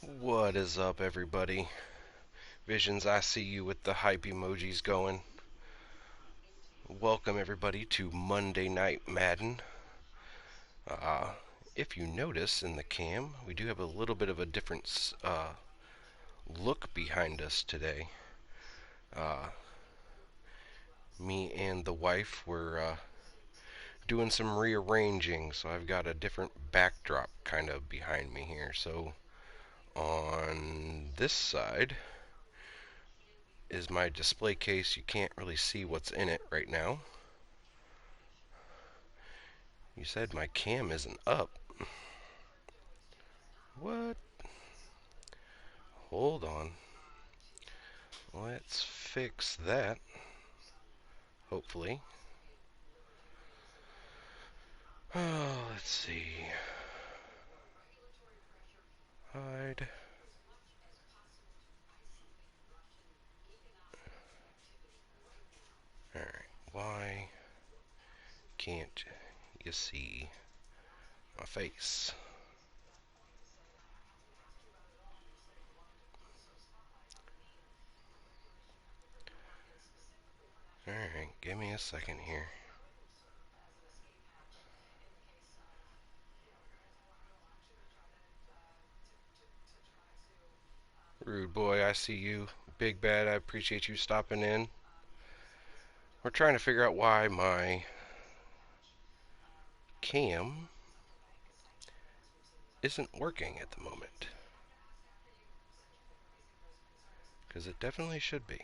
What is up, everybody? Visions, I see you with the hype emojis going. Welcome, everybody, to Monday Night Madden. Uh, if you notice in the cam, we do have a little bit of a different look behind us today. Uh, Me and the wife were doing some rearranging, so I've got a different backdrop kind of behind me here. So on this side is my display case. You can't really see what's in it right now. You said my cam isn't up. What? Hold on. Let's fix that. Hopefully. Oh, let's see. Hide. Alright. Why can't you see my face? Alright, give me a second here. Rude boy, I see you. Big Bad, I appreciate you stopping in. We're trying to figure out why my cam isn't working at the moment. Because it definitely should be.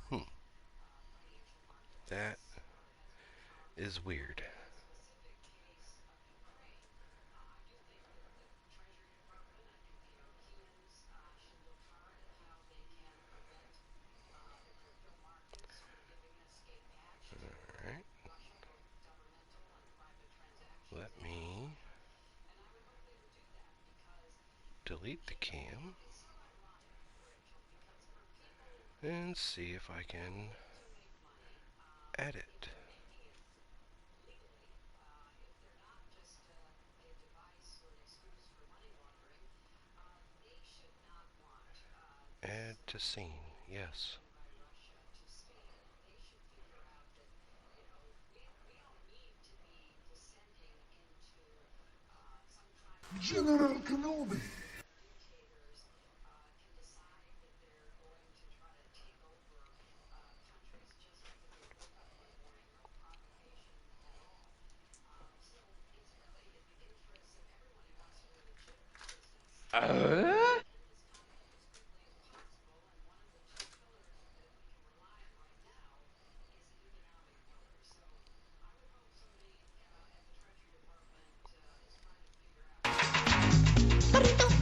Hmm. That is weird. Alright. Let me delete the cam and see if I can edit. Add to scene, yes. General Kenobi.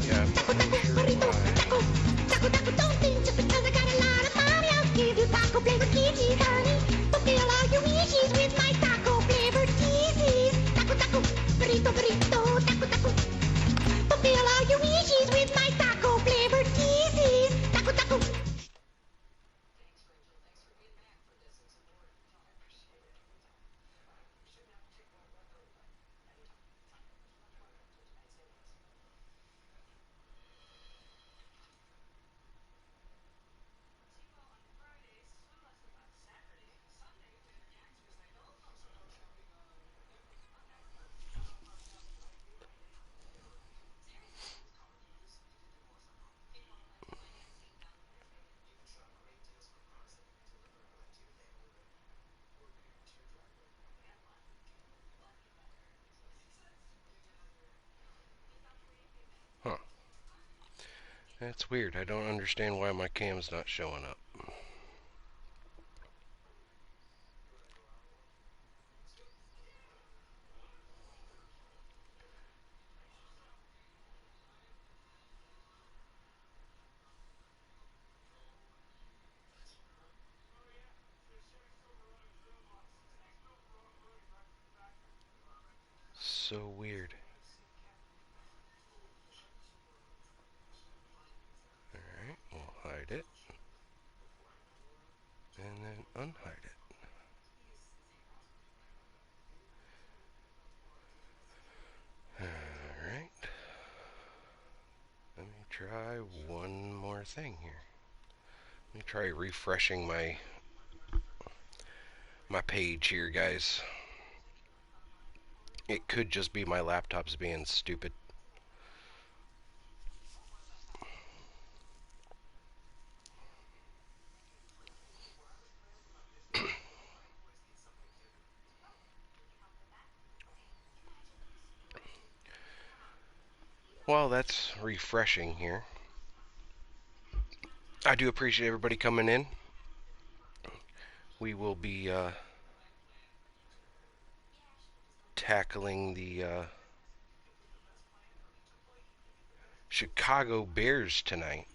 Yeah, I'm not really sure why. Huh. That's weird. I don't understand why my cam's not showing up. so weird. Alright, we'll hide it. And then unhide it. Alright. Let me try one more thing here. Let me try refreshing my page here, guys. It could just be my laptop's being stupid. While that's refreshing here, I do appreciate everybody coming in. We will be tackling the Chicago Bears tonight,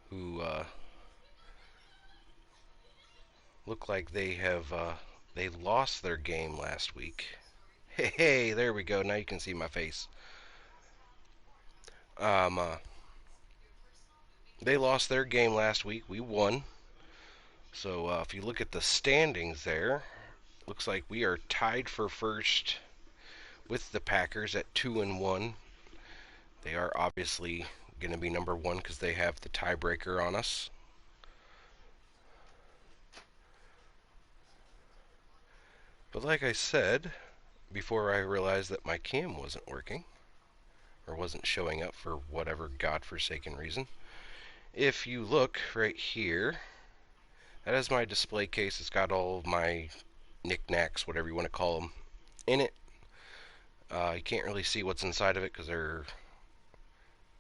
who look like they lost their game last week. Hey, there we go. Now you can see my face. Um, uh, they lost their game last week. We won. So if you look at the standings there, looks like we are tied for first with the Packers at 2-1. They are obviously going to be number one because they have the tiebreaker on us. But like I said, before I realized that my cam wasn't working, or wasn't showing up for whatever godforsaken reason, if you look right here, that is my display case. It's got all of my knickknacks, whatever you want to call them, in it. You can't really see what's inside of it because they're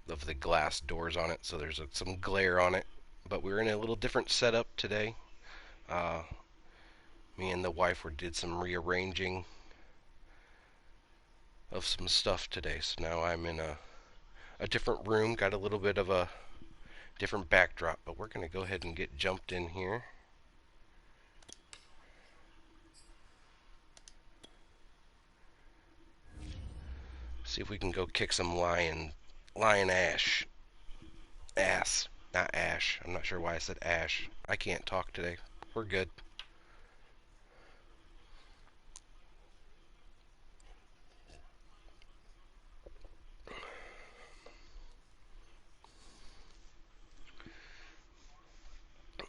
of the glass doors on it, so there's some glare on it. But we're in a little different setup today. Me and the wife did some rearranging of some stuff today, so now I'm in a different room, got a little bit of a different backdrop, but we're going to go ahead and get jumped in here. See if we can go kick some lion ass, not ash. I'm not sure why I said ash. I can't talk today. We're good.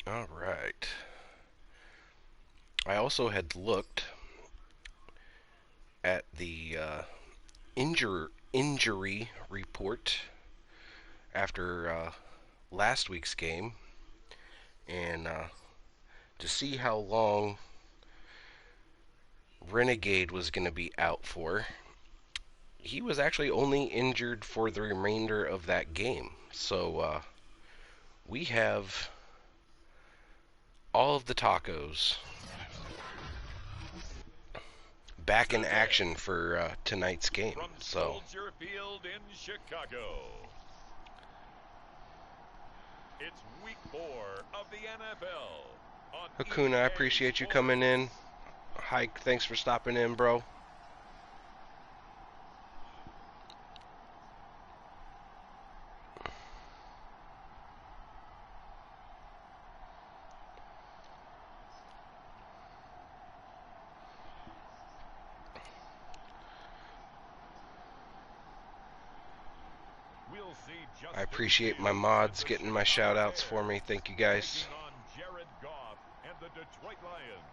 All right. I also had looked at the injury report after last week's game, and to see how long Renegade was going to be out for. He was actually only injured for the remainder of that game. So we have all of the tacos back in action for tonight's game. From So Soldier Field in Chicago. It's week 4 of the NFL. On Hakuna, I EA appreciate you Sports. coming in. Hike, thanks for stopping in, bro. We'll see I Justin appreciate my Fields mods and the getting my Chicago shout outs for Bears me. Thank you guys. taking on Jared Goff and the Detroit Lions.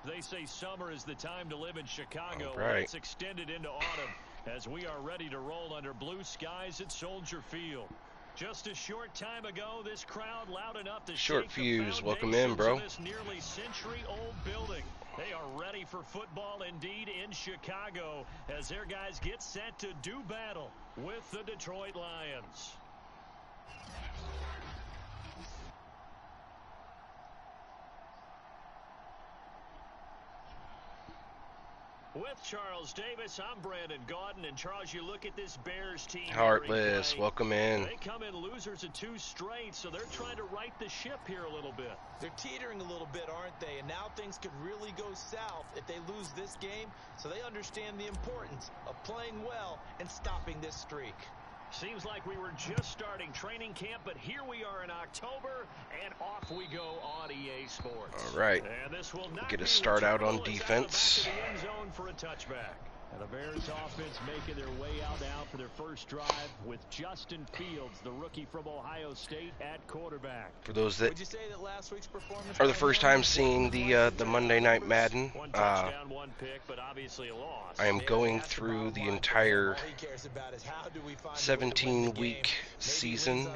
They say summer is the time to live in Chicago. All Well, right. it's extended into autumn as we are ready to roll under blue skies at Soldier Field. Just a short time ago, this crowd loud enough to Short shake fuse, the welcome in, foundations bro. of this nearly century-old building. They are ready for football indeed in Chicago as their guys get set to do battle with the Detroit Lions. With Charles Davis, I'm Brandon Gaudin, and Charles, you look at this Bears team. Heartless, welcome in. They come in losers of 2 straight, so they're trying to right the ship here a little bit. They're teetering a little bit, aren't they? And now things could really go south if they lose this game, so they understand the importance of playing well and stopping this streak. Seems like we were just starting training camp, but here we are in October, and off we go on EA Sports. All right, and this will not get a start out on it's defense. out of the back of the end zone for a touchback. And the Bears offense making their way out now for their first drive with Justin Fields, the rookie from Ohio State, at quarterback. For those that Would you say that last week's performance are the first time seeing the Monday Night Madden, One touchdown, one pick, but obviously a loss. I am going through the entire 17-week season.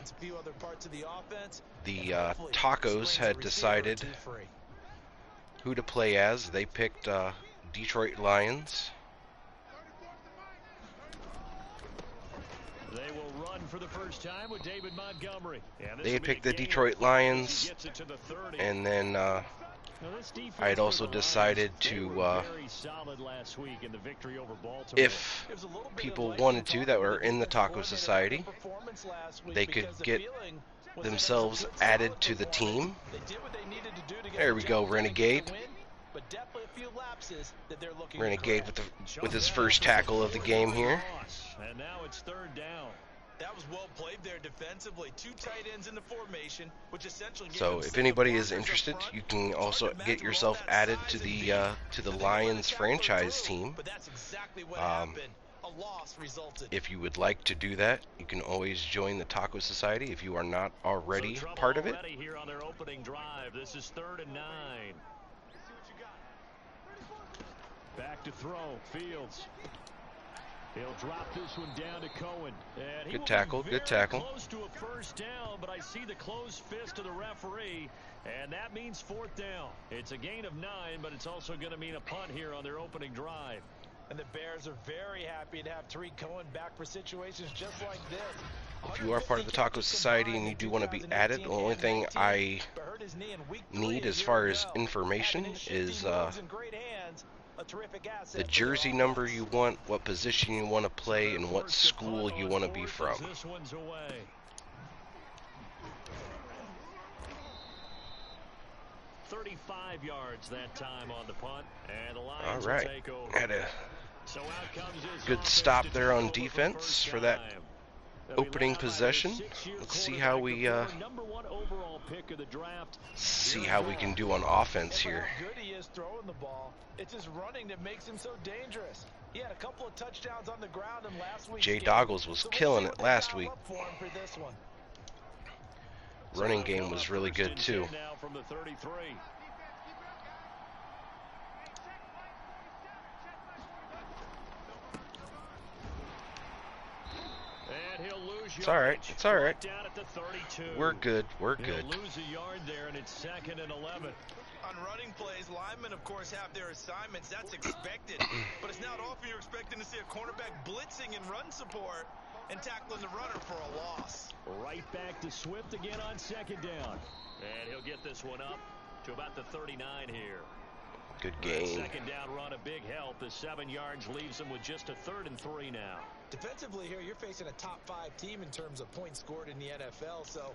The Tacos had decided who to play as. They picked Detroit Lions. They will run for the first time with David Montgomery. They had picked the Detroit Lions, and then I had also decided to, if people wanted to that were in the Taco Society, they could get themselves added to the team. There we go, Renegade. Renegade with his first tackle of the game here. And now it's 3rd down. That was well played there defensively. 2 tight ends in the formation, which essentially. So if anybody is interested, you can also get yourself added to the Lions franchise team. But that's exactly what happened. A loss resulted. If you would like to do that, you can always join the Taco Society if you are not already part of it. Here on their opening drive. This is 3rd and 9. Back to throw, Fields. He'll drop this one down to Cohen. And Good tackle, good tackle. Close to a first down, but I see the closed fist of the referee, and that means 4th down. It's a gain of 9, but it's also going to mean a punt here on their opening drive. And the Bears are very happy to have Tariq Cohen back for situations just like this. If you are part of the Taco Society and you do want to be added, the only thing I need as far as information is the jersey number you want, what position you want to play, and what school you want to be from. This one's away. $35 yards that time on the punt, and the Lions all right, will take over. had a So out comes his good stop there on defense for that opening possession. Let's see how we can do on offense here. How good he is throwing the ball. It's his running that makes him so dangerous. He had a couple of touchdowns on the ground in last week's Jay game. Doggles was killing it last week. For him for this one. Running game was really good too. Now from the 33. It's all right. It's all right. We're good. We're He'll good. lose a yard there, and it's 2nd and 11. On running plays, linemen, of course, have their assignments. That's expected. But it's not often you're expecting to see a cornerback blitzing and run support and tackling the runner for a loss. Right back to Swift again on 2nd down. And he'll get this one up to about the 39 here. Good game. 2nd down run, a big help. The 7 yards leaves him with just a 3rd and 3 now. Defensively here, you're facing a top 5 team in terms of points scored in the NFL. So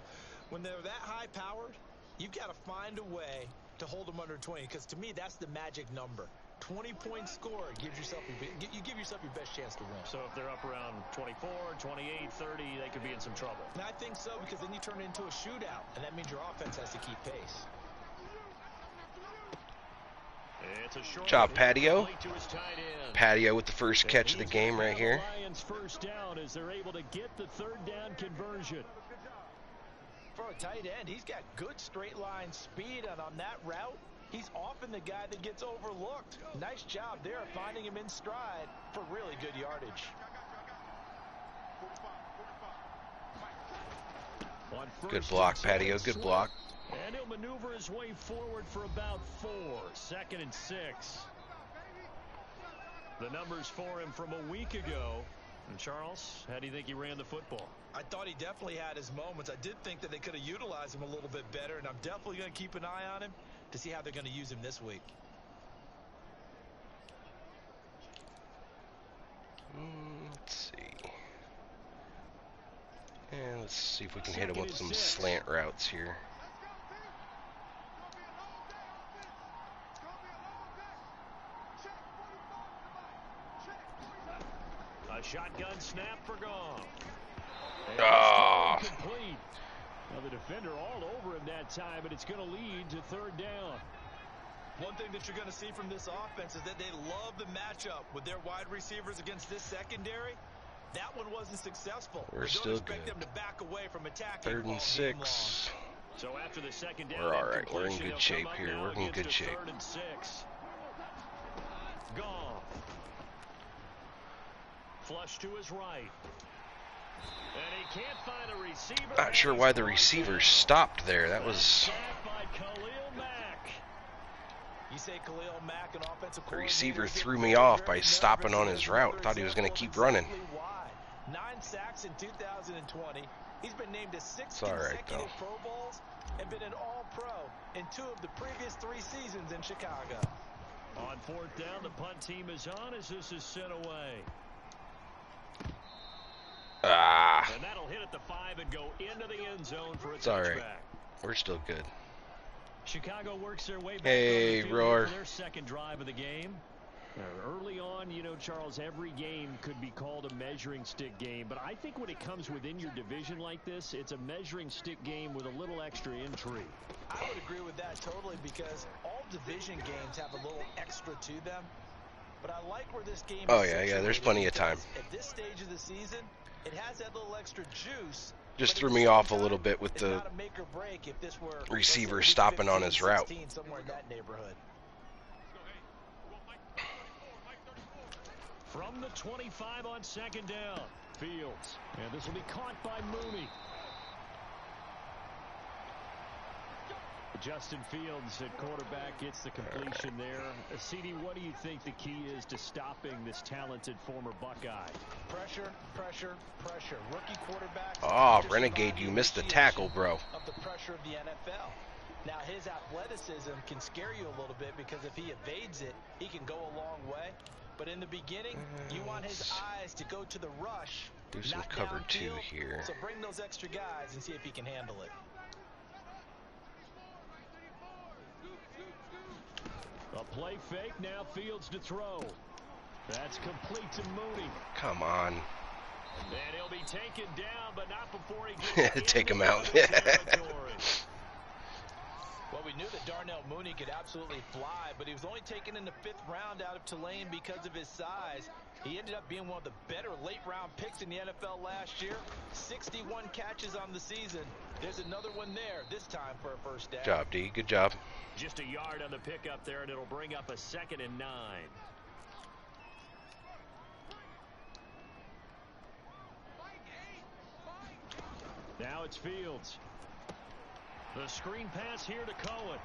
when they're that high-powered, you've got to find a way to hold them under 20. Because to me, that's the magic number. 20 points scored gives yourself you give yourself your best chance to win. So if they're up around 24, 28, 30, they could be in some trouble. And I think so, because then you turn it into a shootout, and that means your offense has to keep pace. It's a short Job, Patio. to his tight end. Patio with the first catch of the game right here. Lions first down as they're able to get the 3rd down conversion. For a tight end, he's got good straight line speed, and on that route, he's often the guy that gets overlooked. Nice job there finding him in stride for really good yardage. Good block, Patio. Good block. And he'll maneuver his way forward for about 4. 2nd and 6. The numbers for him from a week ago. And Charles, how do you think he ran the football? I thought he definitely had his moments. I did think that they could have utilized him a little bit better, and I'm definitely going to keep an eye on him to see how they're going to use him this week. And let's see if we can hit him with some slant routes here. A shotgun snap for Goff. Ah. Complete. Now the defender all over him that time, but it's going to lead to third down. One thing that you're going to see from this offense is that they love the matchup with their wide receivers against this secondary. That one wasn't successful. We're still good. Them to back away from attacking. 3rd and 6. So after the second down, We're all right. We're in good shape here. We're in good shape. 3rd and 6. Goff. Flush to his right. And he can't find a receiver. Not sure why the receiver stopped there. That was... You say Khalil Mack, an offensive The receiver threw me off by stopping on his route. Thought he was going to keep running. 9 sacks in 2020. He's been named to 6 It's all right, consecutive Pro Bowls and been an All-Pro in 2 of the previous 3 seasons in Chicago. On 4th down, the punt team is on as this is sent away. Ah. And that'll hit at the 5 and go into the end zone for a touchback. It's all right. We're still good. Chicago works their way back Hey, on the field Roar. for their second drive of the game. Early on, you know, Charles, every game could be called a measuring stick game, but I think when it comes within your division like this, it's a measuring stick game with a little extra intrigue. I would agree with that totally because all division games have a little extra to them. But I like where this game Oh, is yeah, there's plenty of time. At this stage of the season, it has that little extra juice. Just threw me off a little bit with the Receiver receiver stopping on his route. Somewhere in that neighborhood. From the 25 on 2nd down, Fields. And this will be caught by Mooney. Justin Fields at quarterback gets the completion there. CD, what do you think the key is to stopping this talented former Buckeye? Pressure, pressure, pressure. Rookie quarterback. Oh, Renegade, you missed the tackle, bro. Of the pressure of the NFL. Now, his athleticism can scare you a little bit because if he evades it, he can go a long way. But in the beginning, you want his eyes to go to the rush. Do some not cover 2 downfield. here. So bring those extra guys and see if he can handle it. A play fake, now Fields to throw. That's complete to Mooney. Come on. And he'll be taken down, but not before he gets Take him out. Well, we knew that Darnell Mooney could absolutely fly, but he was only taken in the 5th round out of Tulane because of his size. He ended up being one of the better late-round picks in the NFL last year. 61 catches on the season. There's another one there, this time for a first down. Good job, D. Good job. Just a yard on the pickup there, and it'll bring up a 2nd and 9. Now it's Fields. The screen pass here to Cohen.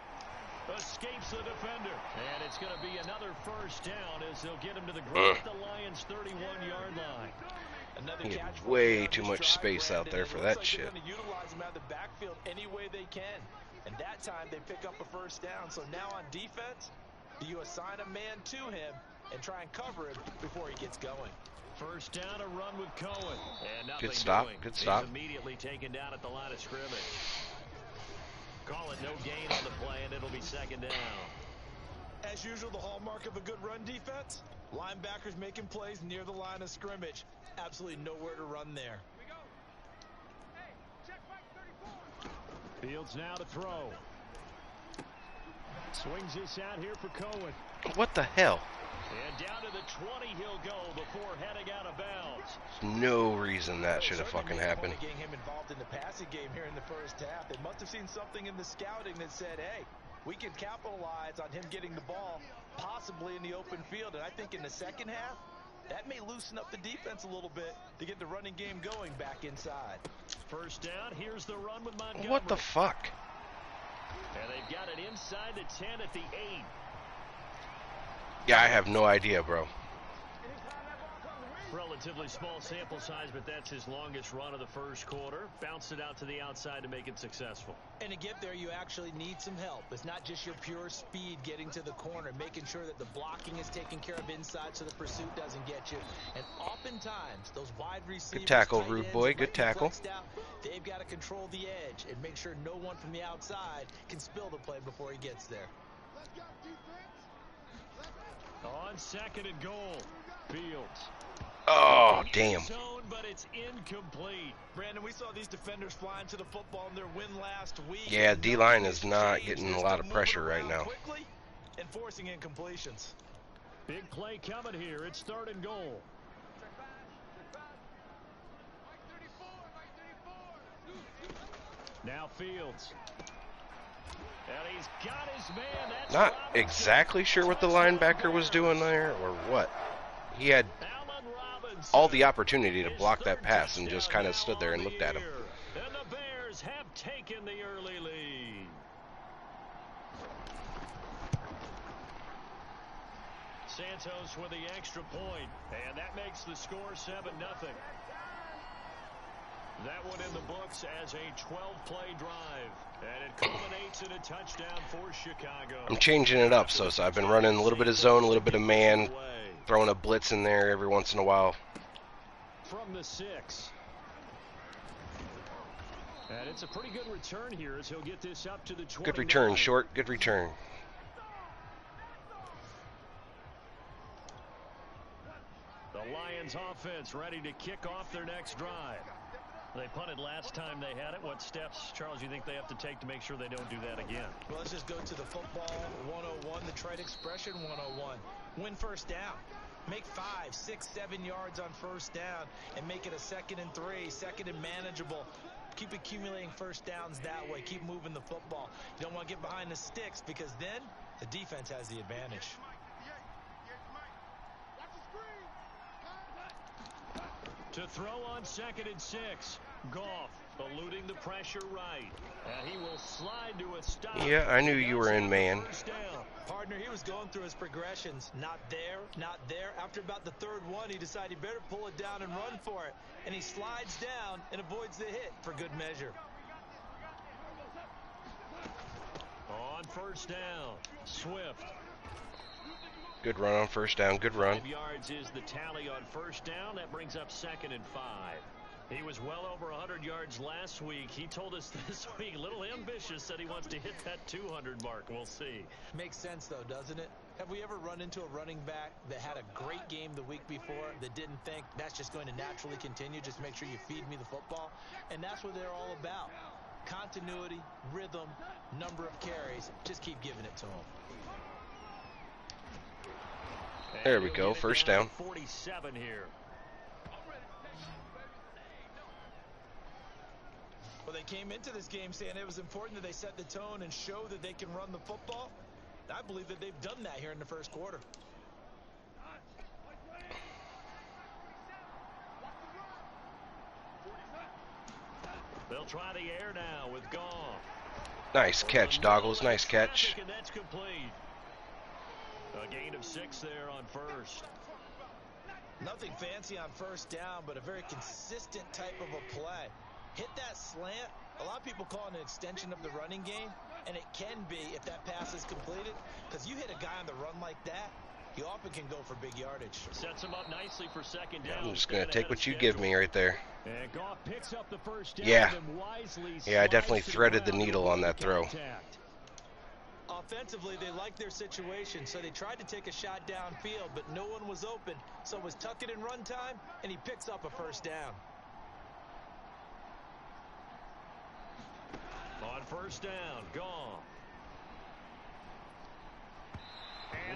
Escapes the defender. And it's going to be another first down as they'll get him to the ground at the Lions' 31-yard line. Another He had catch way too much space out there for that shit. They're going to utilize him out of the backfield any way they can. And that time they pick up a first down. So now on defense, do you assign a man to him and try and cover him before he gets going? First down, a run with Cohen. And nothing Good stop. doing. Good stop. He's immediately taken down at the line of scrimmage. Call it no gain on the play, and it'll be 2nd down. As usual, the hallmark of a good run defense, linebackers making plays near the line of scrimmage. Absolutely nowhere to run there. Fields now to throw. Swings this out here for Cohen. What the hell? And down to the 20 he'll go before heading out of bounds. No reason that should have fucking happened. Getting him involved in the passing game here in the first half. They must have seen something in the scouting that said, hey, we can capitalize on him getting the ball possibly in the open field. And I think in the second half, that may loosen up the defense a little bit to get the running game going back inside. First down, here's the run with Montgomery. What the fuck? And they've got it inside the 10 at the 8. Yeah, I have no idea, bro. Relatively small sample size, but that's his longest run of the first quarter. Bounced it out to the outside to make it successful. And to get there, you actually need some help. It's not just your pure speed getting to the corner, making sure that the blocking is taken care of inside so the pursuit doesn't get you. And oftentimes, those wide receivers, Good tackle, tight rude ends boy. that Good might be tackle. flexed out, they've got to control the edge and make sure no one from the outside can spill the play before he gets there. On second and goal, Fields. Oh, damn. Zone, but it's incomplete. Brandon, we saw these defenders flying to the football in their win last week. Yeah, D-line Nothing is has not changed. getting They're a lot still of moving pressure right around now. quickly and forcing incompletions. Big play coming here. It's third and goal. Now Fields. And he's got his man. That's Not Robinson. exactly sure what the linebacker was doing there or what. He had Allen Robinson. all the opportunity to His block that third pass and just touchdown kind of now stood there on and the looked at him. year. And the Bears have taken the early lead. Santos with the extra point, and that makes the score 7-0. That one in the books as a 12-play drive, and it culminates in a touchdown for Chicago. I'm changing it up, so I've been running a little bit of zone, a little bit of man, throwing a blitz in there every once in a while. From the 6. And it's a pretty good return here as he'll get this up to the 20. Good return, short. Good return. The Lions offense ready to kick off their next drive. They punted last time they had it. What steps, Charles, you think they have to take to make sure they don't do that again? Well, let's just go to the football 101, the trade expression 101. Win first down. Make 5, 6, 7 yards on first down and make it a 2nd and 3, 2nd and manageable. Keep accumulating first downs that way. Keep moving the football. You don't want to get behind the sticks because then the defense has the advantage. To throw on 2nd and 6. Goff eluding the pressure right. And he will slide to a stop. Yeah, I knew you were in man. Partner, he was going through his progressions. Not there, not there. After about the 3rd one, he decided he better pull it down and run for it. And he slides down and avoids the hit for good measure. On first down, Swift. Good run on first down. Good run. 5 yards is the tally on first down. That brings up 2nd and 5. He was well over 100 yards last week. He told us this week, a little ambitious, said he wants to hit that 200 mark. We'll see. Makes sense, though, doesn't it? Have we ever run into a running back that had a great game the week before that didn't think that's just going to naturally continue? Just make sure you feed me the football. And that's what they're all about. Continuity, rhythm, number of carries. Just keep giving it to them. There we go. First down. 47 here. Well, they came into this game saying it was important that they set the tone and show that they can run the football. I believe that they've done that here in the first quarter. They'll try the air now with Goff. Nice catch, Doggles. Nice catch. And that's complete. A gain of 6 there on first. Nothing fancy on first down, but a very consistent type of a play. Hit that slant. A lot of people call it an extension of the running game, and it can be if that pass is completed, because you hit a guy on the run like that, you often can go for big yardage. Sets him up nicely for 2nd down. I'm just going to take what you give me right there. And Goff picks up the first down. Yeah. And wisely Yeah, I definitely slides to threaded the ground needle on that throw. contact. Offensively, they liked their situation, so they tried to take a shot downfield, but no one was open, so it was tuck it in run time, and he picks up a first down. On first down, Goff.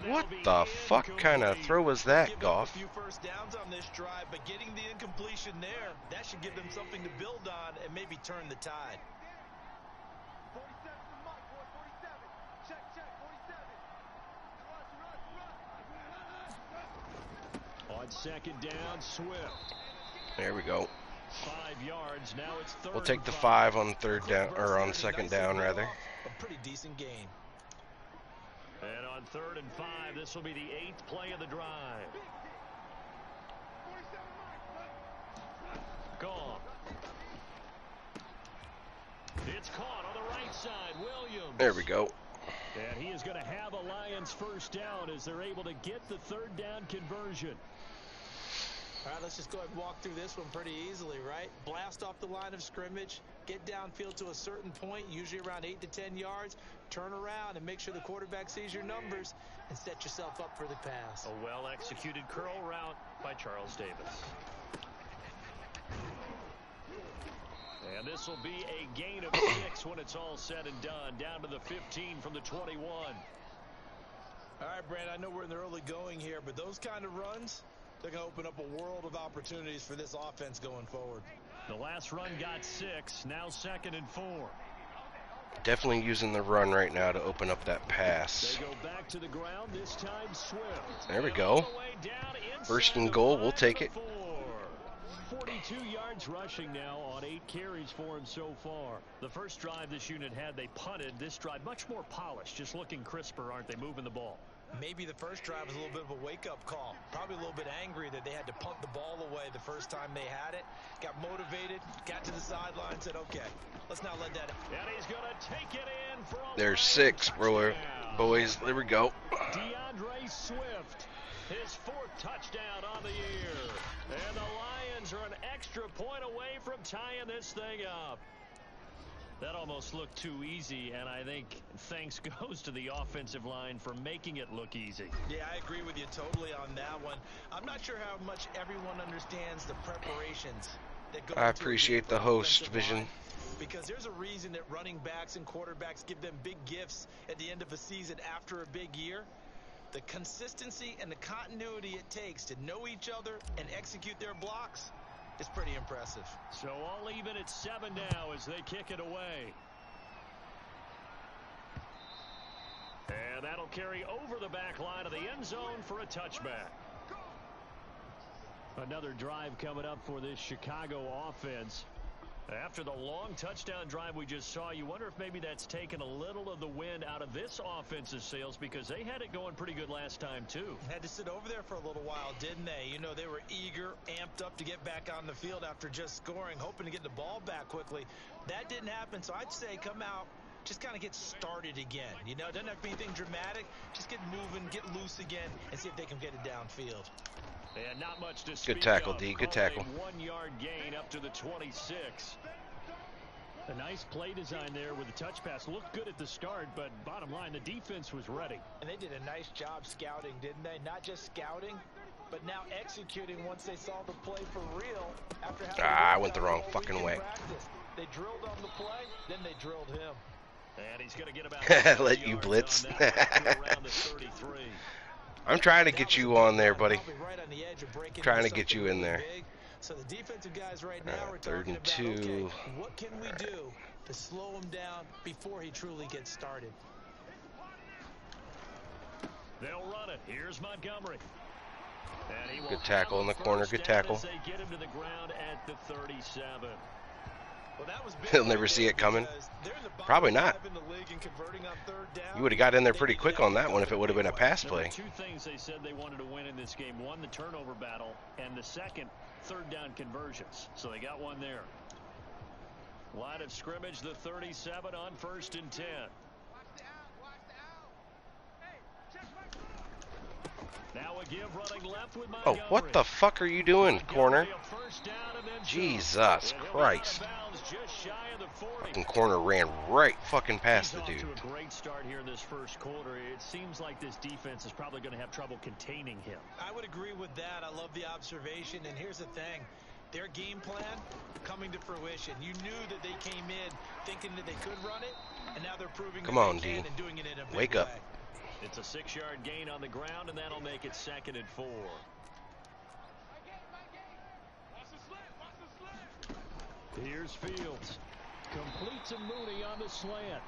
What the fuck kind of throw was that, Give up Goff? a few first downs on this drive, but getting the incompletion there, that should give them something to build on and maybe turn the tide. 47 Mike, boy, 47. Check, 47. On 2nd down, Swift. There we go. 5 yards. Now it's 3rd. We'll take the 5 on 3rd down, or on 2nd down rather. A pretty decent gain. And on 3rd and 5, this will be the 8th play of the drive. 47 Gone. It's caught on the right side. Williams. There we go. And he is going to have a Lions first down as they're able to get the third down conversion. All right, let's just go ahead and walk through this one pretty easily, right? Blast off the line of scrimmage, get downfield to a certain point, usually around 8 to 10 yards, turn around and make sure the quarterback sees your numbers and set yourself up for the pass. A well-executed curl route by Charles Davis. And this will be a gain of 6 when it's all said and done, down to the 15 from the 21. All right, Brand, I know we're in the early going here, but those kind of runs, they're going to open up a world of opportunities for this offense going forward. The last run got 6, now 2nd and 4. Definitely using the run right now to open up that pass. They go back to the ground, this time Swift. There we go. First and goal, we'll take it. 42 yards rushing now on 8 carries for him so far. The first drive this unit had, they punted. This drive much more polished, just looking crisper, aren't they, moving the ball? Maybe the first drive was a little bit of a wake-up call. Probably a little bit angry that they had to punt the ball away the first time they had it. Got motivated, got to the sideline, said, okay, let's not let that. And he's going to take it in for a There's 6, bro. Boys, there we go. DeAndre Swift, his 4th touchdown on the year. And the Lions are an extra point away from tying this thing up. That almost looked too easy, and I think thanks goes to the offensive line for making it look easy. Yeah, I agree with you totally on that one. I'm not sure how much everyone understands the preparations that go I into appreciate the host vision. because there's a reason that running backs and quarterbacks give them big gifts at the end of a season after a big year. The consistency and the continuity it takes to know each other and execute their blocks is pretty impressive. So all even at 7 now as they kick it away. And that'll carry over the back line of the end zone for a touchback. Another drive coming up for this Chicago offense. After the long touchdown drive we just saw, you wonder if maybe that's taken a little of the wind out of this offensive sails, because they had it going pretty good last time too. Had to sit over there for a little while, didn't they? You know, they were eager, amped up to get back on the field after just scoring, hoping to get the ball back quickly. That didn't happen, so I'd say come out, just kind of get started again. You know, it doesn't have to be anything dramatic. Just get moving, get loose again, and see if they can get it downfield. And not much to Good tackle, of. D. Good tackle. 1-yard gain up to the 26. A nice play design there with the touch pass. Looked good at the start, but bottom line, the defense was ready. And they did a nice job scouting, didn't they? Not just scouting, but now executing once they saw the play for real. After having I went the wrong fucking way. They drilled on the play, then they drilled him. And he's going to get about let you blitz. around the 33. I'm trying to get you on there, buddy. Right on the edge of breaking Trying to get you in there. big. So the defensive guys right now are 3rd talking and about, 2. okay, what can we do to slow him down before he truly gets started? They'll run it. Here's Montgomery. And he will Good tackle in the corner. Good tackle. as they get him to the ground at the 37. Well, that was big. He'll never see it coming. Probably not. You would have got in there pretty quick on that one if it would have been a pass play. Two things they said they wanted to win in this game. One, the turnover battle, and the second, 3rd down conversions. So they got one there. Line of scrimmage, the 37 on 1st and 10. Now a give running left with Oh, Montgomery. what the fuck are you doing, corner? Jesus Christ. Fucking corner ran right fucking past the dude. To a great start here in this first quarter. It seems like this defense is probably going to have trouble containing him. I would agree with that. I love the observation. And here's the thing. Their game plan coming to fruition. You knew that they came in thinking that they could run it, and now they're proving Come that on, they can D. and doing it in a big Wake up. way. It's a 6-yard gain on the ground, and that'll make it 2nd and 4. Here's Fields. Completes a Mooney on the slant.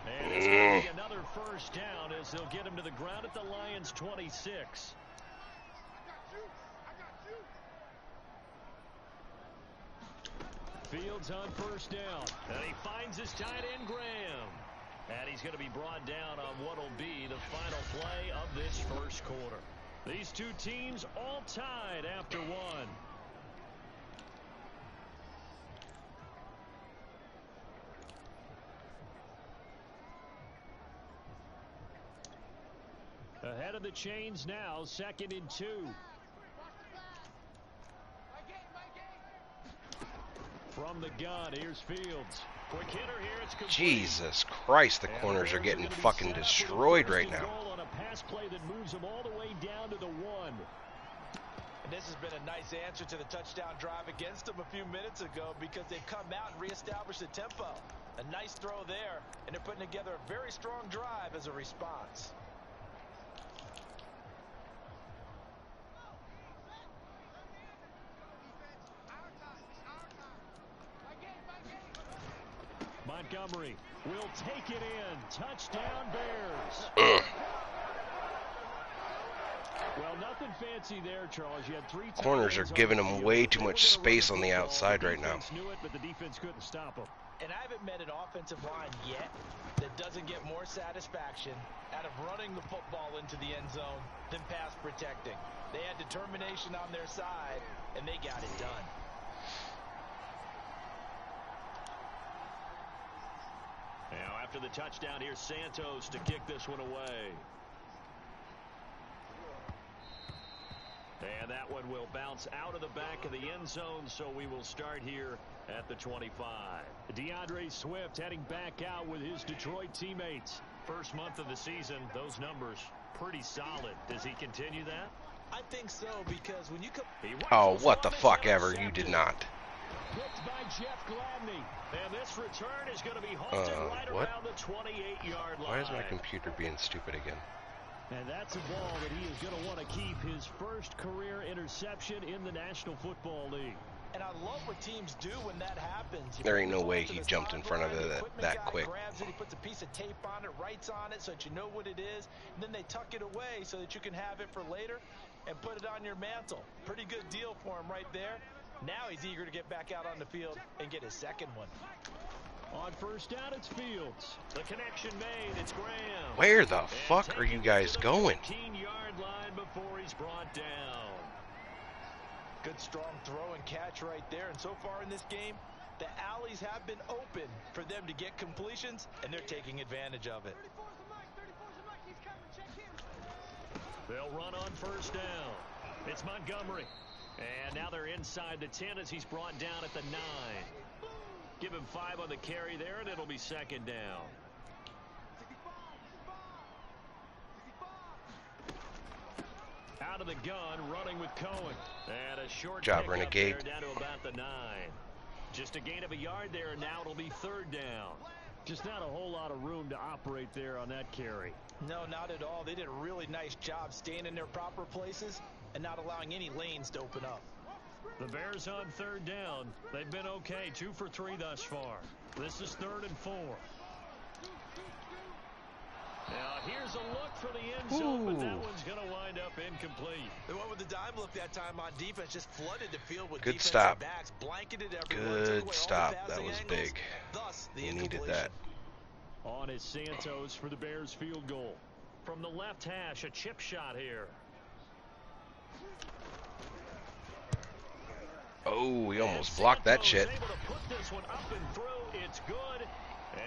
And it's going to be another first down as they'll get him to the ground at the Lions' 26. Fields on 1st down. And he finds his tight end, Graham. And he's going to be brought down on what will be the final play of this first quarter. These two teams all tied after one. Ahead of the chains now, 2nd and 2. From the gun, here's Fields. Quick hitter here, it's complete. Jesus Christ, the corners are getting fucking destroyed right now. On a pass play that moves them all the way down to the 1. And this has been a nice answer to the touchdown drive against them a few minutes ago because they've come out and reestablished the tempo. A nice throw there, and they're putting together a very strong drive as a response. Montgomery will take it in. Touchdown, Bears. Well, nothing fancy there, Charles. You had 3 Corners are giving them way too much space on the outside right now. Knew it, but the defense couldn't stop them. And I haven't met an offensive line yet that doesn't get more satisfaction out of running the football into the end zone than pass protecting. They had determination on their side, and they got it done. Now, after the touchdown, here's Santos to kick this one away. And that one will bounce out of the back of the end zone, so we will start here at the 25. DeAndre Swift heading back out with his Detroit teammates. First month of the season, those numbers pretty solid. Does he continue that? I think so, because when you come... Oh, what the fuck ever. You did not. Picked by Jeff Gladney. And this return is going to be halted right what? around the 28-yard line. Why is my computer being stupid again? And that's a ball that he is going to want to keep, his first career interception in the National Football League. And I love what teams do when that happens. There ain't no way he jumped in front of it that quick. Grabs it, he puts a piece of tape on it, writes on it so that you know what it is, and then they tuck it away so that you can have it for later and put it on your mantle. Pretty good deal for him right there. Now he's eager to get back out on the field and get his second one. On first down, it's Fields. The connection made. It's Graham. Where the fuck are you guys going? 15-yard line before he's brought down. Good strong throw and catch right there. And so far in this game, the alleys have been open for them to get completions, and they're taking advantage of it. They'll run on first down. It's Montgomery. And now they're inside the 10 as he's brought down at the 9. Give him 5 on the carry there, and it'll be second down. Out of the gun, running with Cohen. And a short job, pick Renegade. up there down to about the 9. Just a gain of a yard there, and now it'll be third down. Just not a whole lot of room to operate there on that carry. No, not at all. They did a really nice job staying in their proper places and not allowing any lanes to open up. The Bears on third down. They've been okay, 2 for 3 thus far. This is 3rd and 4. Now here's a look for the end zone, but that one's going to wind up incomplete. They went with the dime look that time on defense, just flooded the field with Good defensive stop. backs, blanketed everyone, took away all Good the stop. That passing was angles, big. thus the You needed incompletion. that. On is Santos for the Bears field goal. From the left hash, a chip shot here. Oh, he almost blocked that shit. Able to put this one up and through. It's good.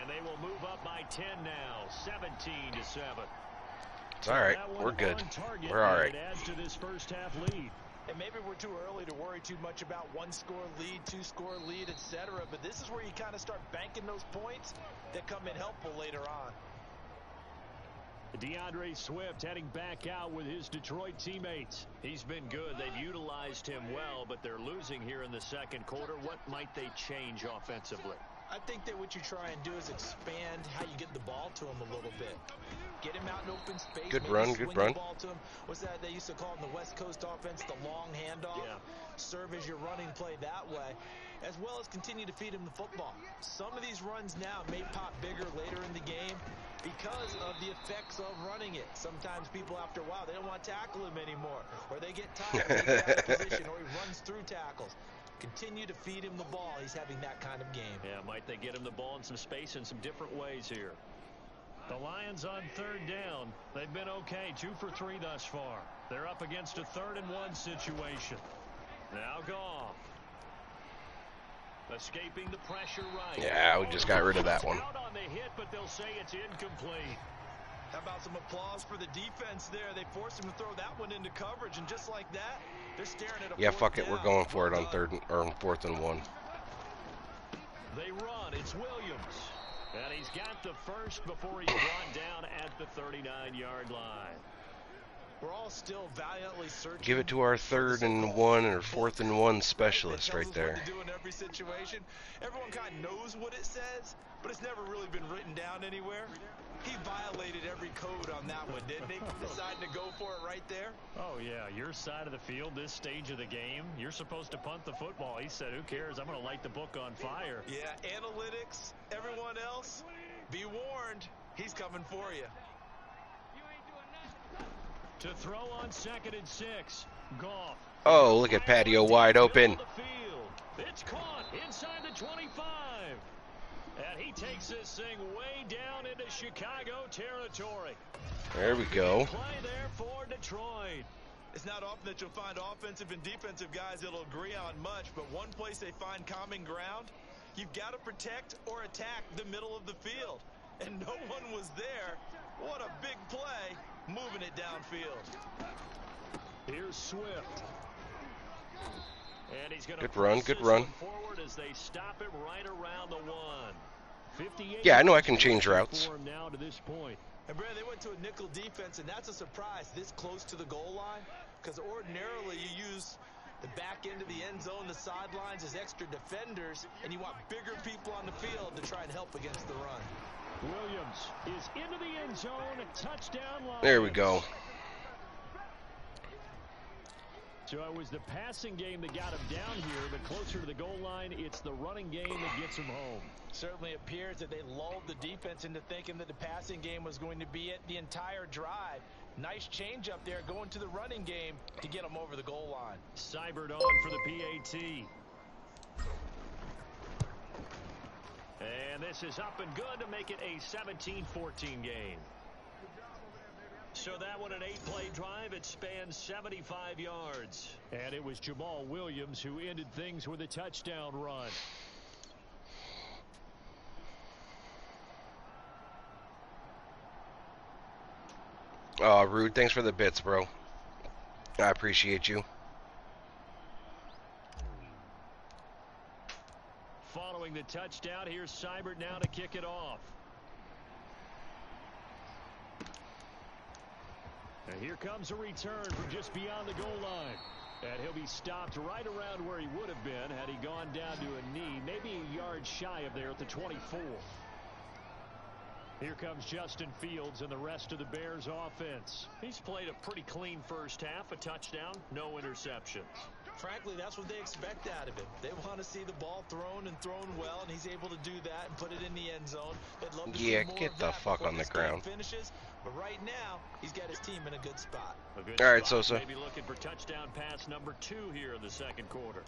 And they will move up by 10 now, 17-7. It's all right. We're good. We're all right. It adds to this first half lead. And maybe we're too early to worry too much about 1-score lead, 2-score lead, etc. But this is where you kind of start banking those points that come in helpful later on. DeAndre Swift heading back out with his Detroit teammates. He's been good. They've utilized him well, but they're losing here in the second quarter. What might they change offensively? I think that what you try and do is expand how you get the ball to him a little bit. Get him out in open space. Good maybe run, swing good run. the ball to him. What's that they used to call in the West Coast offense, the long handoff? Yeah. Serve as your running play that way, as well as continue to feed him the football. Some of these runs now may pop bigger later in the game because of the effects of running it. Sometimes people, after a while, they don't want to tackle him anymore, or they get tired, they get out of position, or he runs through tackles. Continue to feed him the ball. He's having that kind of game. Yeah, might they get him the ball in some space in some different ways here. The Lions on third down. They've been okay, 2 for 3 thus far. They're up against a 3rd and 1 situation. Now Goff. Escaping the pressure right. Yeah, we just got rid of that one. Out on the hit, but they'll say it's incomplete. How about some applause for the defense there? They forced him to throw that one into coverage, and just like that, they're staring at a Yeah, fourth fuck it. down. We're going for it on Well done. 4th and 1. They run. It's Williams. And he's got the first before he's brought down at the 39-yard line. We're all still valiantly searching. Give it to our 3rd and 1 or 4th and 1 specialist right there. What to do in every situation. Everyone kind of knows what it says, but it's never really been written down anywhere. He violated every code on that one, didn't he? Deciding to go for it right there. Oh, yeah, your side of the field, this stage of the game, you're supposed to punt the football. He said, who cares? I'm going to light the book on fire. Yeah, analytics, everyone else, be warned, he's coming for you. To throw on 2nd and 6, Goff. Oh, look at Patio wide open. It's caught inside the 25. And he takes this thing way down into Chicago territory. There we go. Play there for Detroit. It's not often that you'll find offensive and defensive guys that'll agree on much, but one place they find common ground, you've got to protect or attack the middle of the field. And no one was there. What a big play, moving it downfield. Here's Swift. And he's going to Good run, good run. forward as they stop him right around the 1. 58. Yeah, I know I can change routes. Now to this point. And Brad, they went to a nickel defense, and that's a surprise this close to the goal line, because ordinarily you use the back end of the end zone, the sidelines as extra defenders, and you want bigger people on the field to try and help against the run. Williams is into the end zone, a touchdown line. There we go. So it was the passing game that got him down here, but closer to the goal line, it's the running game that gets him home. Certainly appears that they lulled the defense into thinking that the passing game was going to be it the entire drive. Nice change up there going to the running game to get them over the goal line. Seibert on for the PAT. And this is up and good to make it a 17-14 game. So that one an 8-play drive. It spans 75 yards. And it was Jamal Williams who ended things with a touchdown run. Oh, Rude, thanks for the bits, bro. I appreciate you. Following the touchdown, here's Seibert now to kick it off. And here comes a return from just beyond the goal line. And he'll be stopped right around where he would have been had he gone down to a knee, maybe a yard shy of there at the 24. Here comes Justin Fields and the rest of the Bears offense. He's played a pretty clean first half, a touchdown, no interceptions. Frankly, that's what they expect out of him. They want to see the ball thrown and thrown well, and he's able to do that and put it in the end zone. They'd love to see more get of the that fuck before on the this game ground. finishes, but right now, he's got his team in a good spot. All right, Sosa. Maybe looking for touchdown pass number 2 here in the second quarter.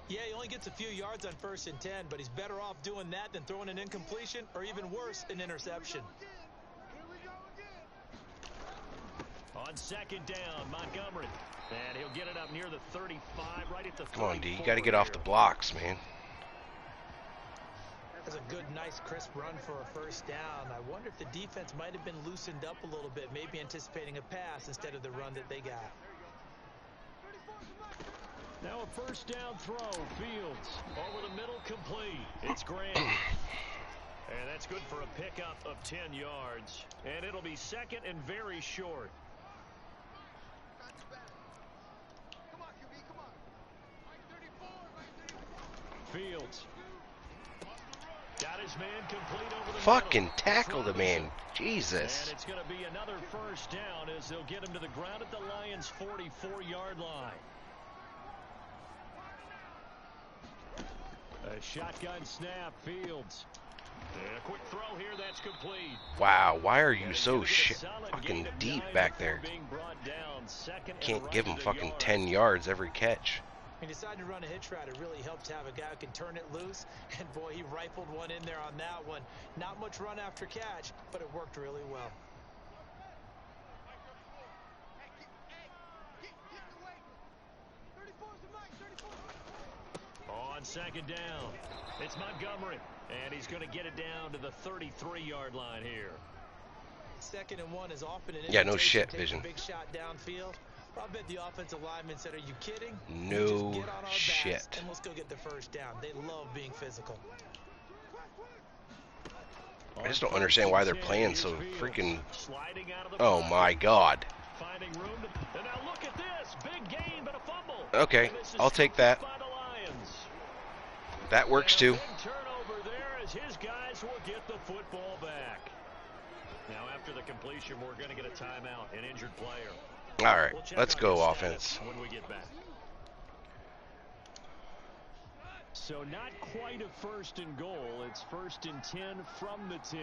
Yeah, he only gets a few yards on 1st and 10, but he's better off doing that than throwing an incompletion or even worse, an interception. On second down, Montgomery. And he'll get it up near the 35, right at the 34. Come on, D. You got to get off the blocks, man. That's a good, nice, crisp run for a first down. I wonder if the defense might have been loosened up a little bit, maybe anticipating a pass instead of the run that they got. Now a first down throw. Fields over the middle, complete. It's Grant. And that's good for a pickup of 10 yards. And it'll be second and very short. Fields. Got his man complete over the Fucking middle. tackle the man. Jesus. And it's going to be another first down as they'll get him to the ground at the Lions' 44-yard line. A shotgun snap, Fields. And a quick throw here, that's complete. Wow, why are you so fucking deep back there? Can't give him fucking 10 yards every catch. He decided to run a hitch route. It really helped to have a guy who can turn it loose. And boy, he rifled one in there on that one. Not much run after catch, but it worked really well. On second down, it's Montgomery. And he's going to get it down to the 33-yard line here. 2nd and 1 is often an Yeah, no invitation shit, to take Vision. a big shot downfield. I bet the offensive lineman said, "Are you kidding? You No just get on our shit. backs and let's go get the first down." They love being physical. I just don't understand why they're playing so freaking... Oh my god. Finding room to, and now look at this. Big gain, but a fumble. Okay, I'll take that. By the Lions. That works too. Big turnover there as his guys will get the football back. Now after the completion, we're going to get a timeout, an injured player. All right, We'll check let's on go his offense. status when we get back. So not quite a 1st and goal. It's 1st and 10 from the 10.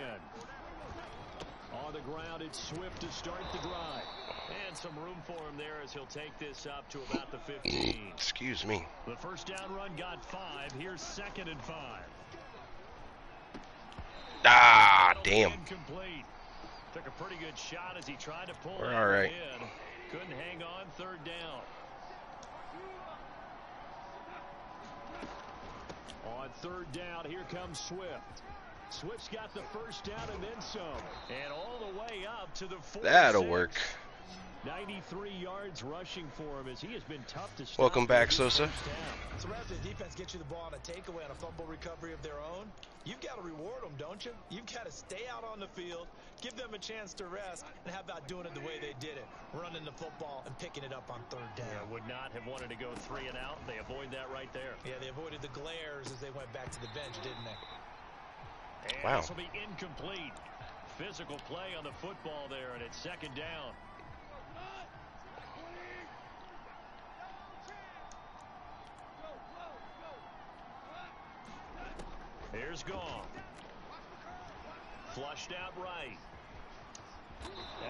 On the ground, it's Swift to start the drive. And some room for him there as he'll take this up to about the 15. Excuse me. The first down run got 5. Here's 2nd and 5. Ah, damn. Incomplete. Took a pretty good shot as he tried to pull We're it all right. in. Couldn't hang on. 3rd down. On 3rd down, here comes Swift. Swift's got the first down and then some. And all the way up to the 46. That'll work. 93 yards rushing for him as he has been tough to stop. Welcome back, Sosa. So after the defense gets you the ball on a takeaway on a fumble recovery of their own, you've got to reward them, don't you? You've got to stay out on the field, give them a chance to rest, and how about doing it the way they did it, running the football and picking it up on 3rd down. Yeah, would not have wanted to go 3 and out. They avoid that right there. Yeah, they avoided the glares as they went back to the bench, didn't they? And Wow. this will be incomplete. Physical play on the football there, and it's 2nd down. Here's Gone. Flushed out right.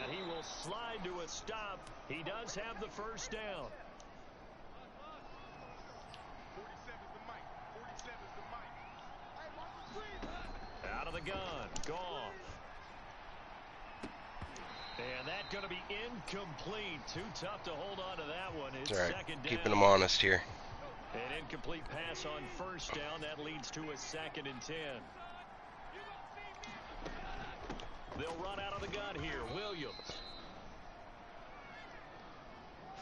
And he will slide to a stop. He does have the first down. 47's the mic. 47's the mic. Out of the gun. Gone. And that's going to be incomplete. Too tough to hold on to that one. It's All right, 2nd down. keeping them honest here. An incomplete pass on 1st down. That leads to a 2nd and 10. They'll run out of the gun here. Williams.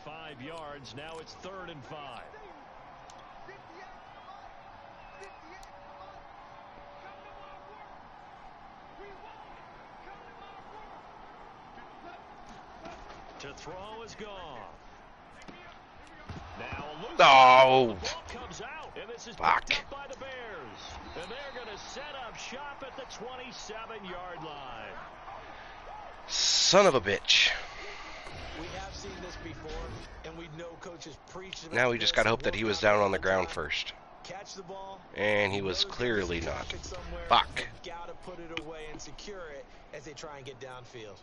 5 yards. Now it's 3rd and 5. To throw is gone. Now a loose Oh, ball comes out, and this is fuck. picked up by the Bears. And they're going to set up shop at the 27-yard line. Son of a bitch. We have seen this before, and we know coaches preach about Now we just this, gotta hope that he was down on the ground first. Catch the ball. And he was knows clearly there's not. traffic somewhere. Fuck. Gotta put it away and secure it as they try and get downfield.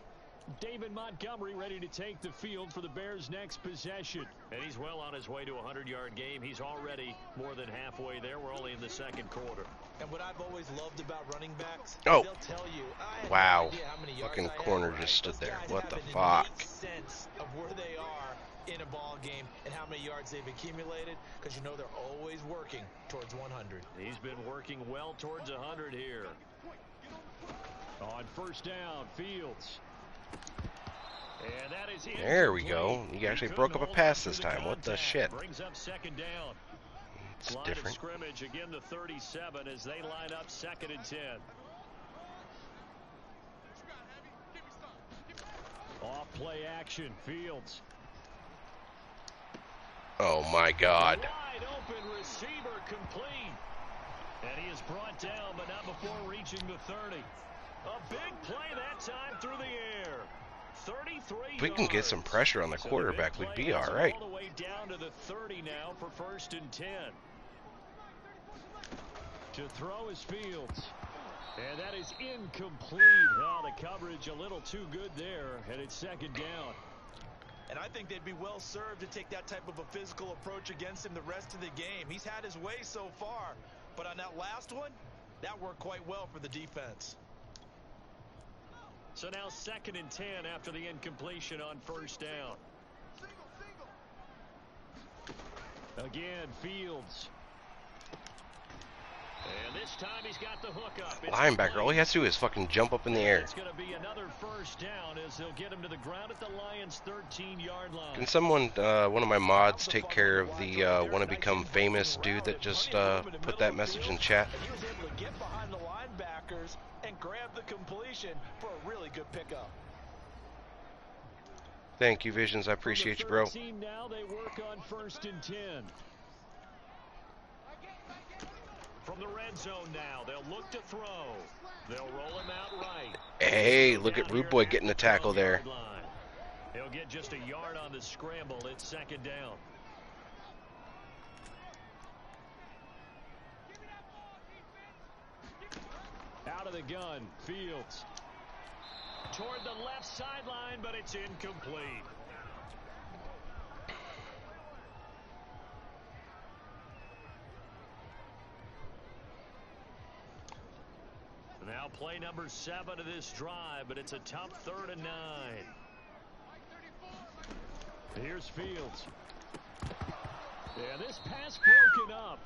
David Montgomery ready to take the field for the Bears' next possession. And he's well on his way to a 100-yard game. He's already more than halfway there. We're only in the 2nd quarter. And what I've always loved about running backs, Oh. they'll tell you, I had Wow. no idea how many yards Fucking I had. corner just stood Those there. guys What have the an fuck? innate sense of where they are in a ball game and how many yards they've accumulated, because you know they're always working towards 100. He's been working well towards 100 here. On 1st down, Fields. And that is There we incomplete. go. You actually He broke couldn't up a hold pass on this to the time. What the contact. shit? Brings up 2nd down. It's Line different. of scrimmage again, the 37 as they line up 2nd and 10. Off play action, Fields. Oh my god. Wide open receiver complete. And he is brought down, but not before reaching the 30. A big play that time through the air. 33 If we can get some yards. pressure on the So the quarterback, big we'd play be gets all him right. All the way down to the 30 now for 1st and 10. To throw is Fields. And that is incomplete. Oh, the coverage a little too good there, and it's 2nd down. And I think they'd be well served to take that type of a physical approach against him the rest of the game. He's had his way so far, but on that last one, that worked quite well for the defense. So now 2nd and 10 after the incompletion on 1st down. Again, Fields. And this time he's got the hook up. Linebacker, all he has to do is fucking jump up in the air. It's going to be another first down as they'll get him to the ground at the Lions' 13-yard line. Can someone, one of my mods, take care of the want to become famous dude that just put that message in chat? He was able to get behind the linebackers and grab the completion for a really good pickup. Thank you, Visions. I appreciate you, bro. Now they work on 1st and 10. From the red zone now, they'll look to throw. They'll roll him out right. Hey, look at Rude Boy getting the tackle there. He'll get just a yard on the scramble. It's 2nd down. Out of the gun, Fields. Toward the left sideline, but it's incomplete. Now play number 7 of this drive, but it's a tough 3rd and 9. Here's Fields. Yeah, this pass broken up.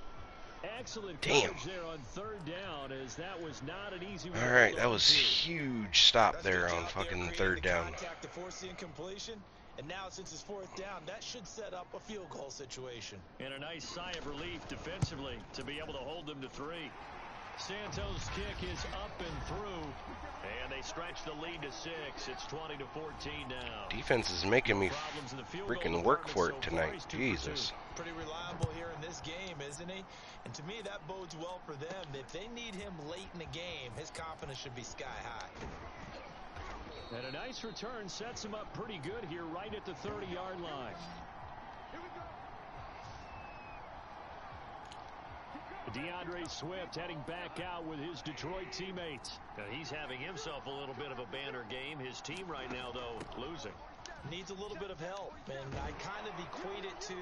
Excellent coverage there on 3rd down, as that was not an easy one. All right, that was huge stop there on fucking 3rd down. Contact to force the incompletion. And now, since it's 4th down, that should set up a field goal situation. And a nice sigh of relief defensively to be able to hold them to 3. Santos' kick is up and through, and they stretch the lead to 6. It's 20-14 now. Defense is making me freaking work for it tonight. Jesus. Pretty reliable here in this game, isn't he? And to me, that bodes well for them. If they need him late in the game, his confidence should be sky high. And a nice return sets him up pretty good here right at the 30-yard line. DeAndre Swift heading back out with his Detroit teammates. Now he's having himself a little bit of a banner game. His team right now, though, losing. Needs a little bit of help, and I kind of equate it to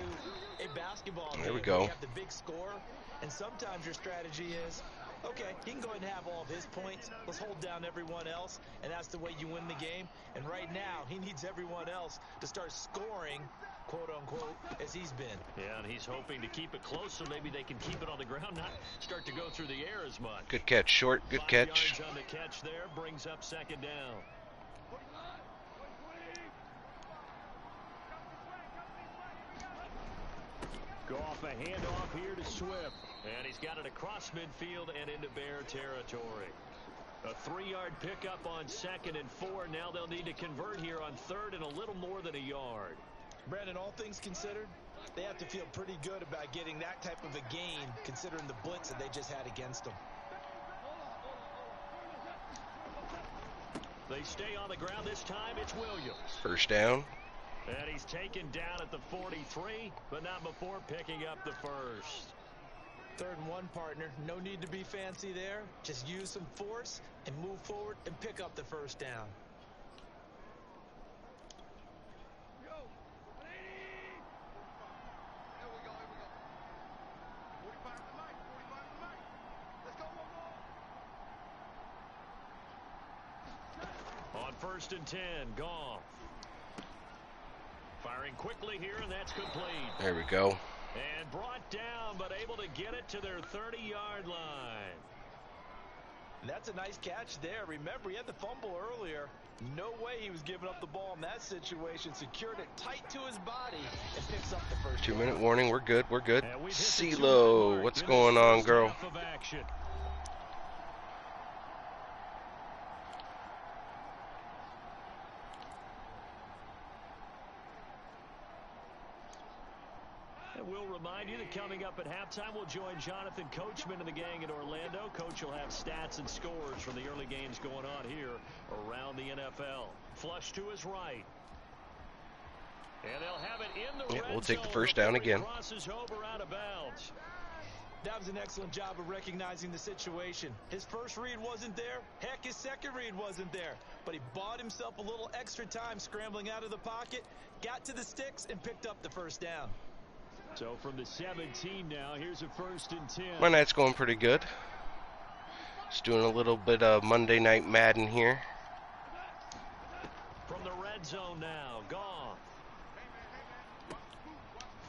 a basketball game. There we go. You have the big score, and sometimes your strategy is, okay, he can go ahead and have all of his points. Let's hold down everyone else, and that's the way you win the game. And right now, he needs everyone else to start scoring, quote-unquote, as he's been. Yeah, and he's hoping to keep it close so maybe they can keep it on the ground, not start to go through the air as much. Good catch, short. Good 5 catch. yards on the catch there, brings up 2nd down. Go off a handoff here to Swift. And he's got it across midfield and into Bear territory. A 3-yard pickup on 2nd and 4. Now they'll need to convert here on 3rd and a little more than a yard. Brandon, all things considered, they have to feel pretty good about getting that type of a gain, considering the blitz that they just had against them. They stay on the ground this time. It's Williams. 1st down. And he's taken down at the 43, but not before picking up the 1st. 3rd and 1, partner. No need to be fancy there. Just use some force and move forward and pick up the 1st down. On 1st and 10, Goff. Firing quickly here, and that's complete. There we go. And brought down, but able to get it to their 30-yard line. That's a nice catch there. Remember, he had the fumble earlier. No way he was giving up the ball in that situation. Secured it tight to his body and picks up the 1st. 2-minute warning. We're good. We're good. CeeLo, what's going on, girl? We'll remind you that coming up at halftime, we'll join Jonathan Coachman and the gang in Orlando. Coach will have stats and scores from the early games going on here around the NFL. Flush to his right. And they'll have it in the red we'll take the zone 1st down again. Crosses over out of bounds. That was an excellent job of recognizing the situation. His first read wasn't there. Heck, his second read wasn't there. But he bought himself a little extra time scrambling out of the pocket, got to the sticks, and picked up the 1st down. So from the 17 now, here's a 1st and 10. My night's going pretty good. Just doing a little bit of Monday Night Madden here. From the red zone now, Goff.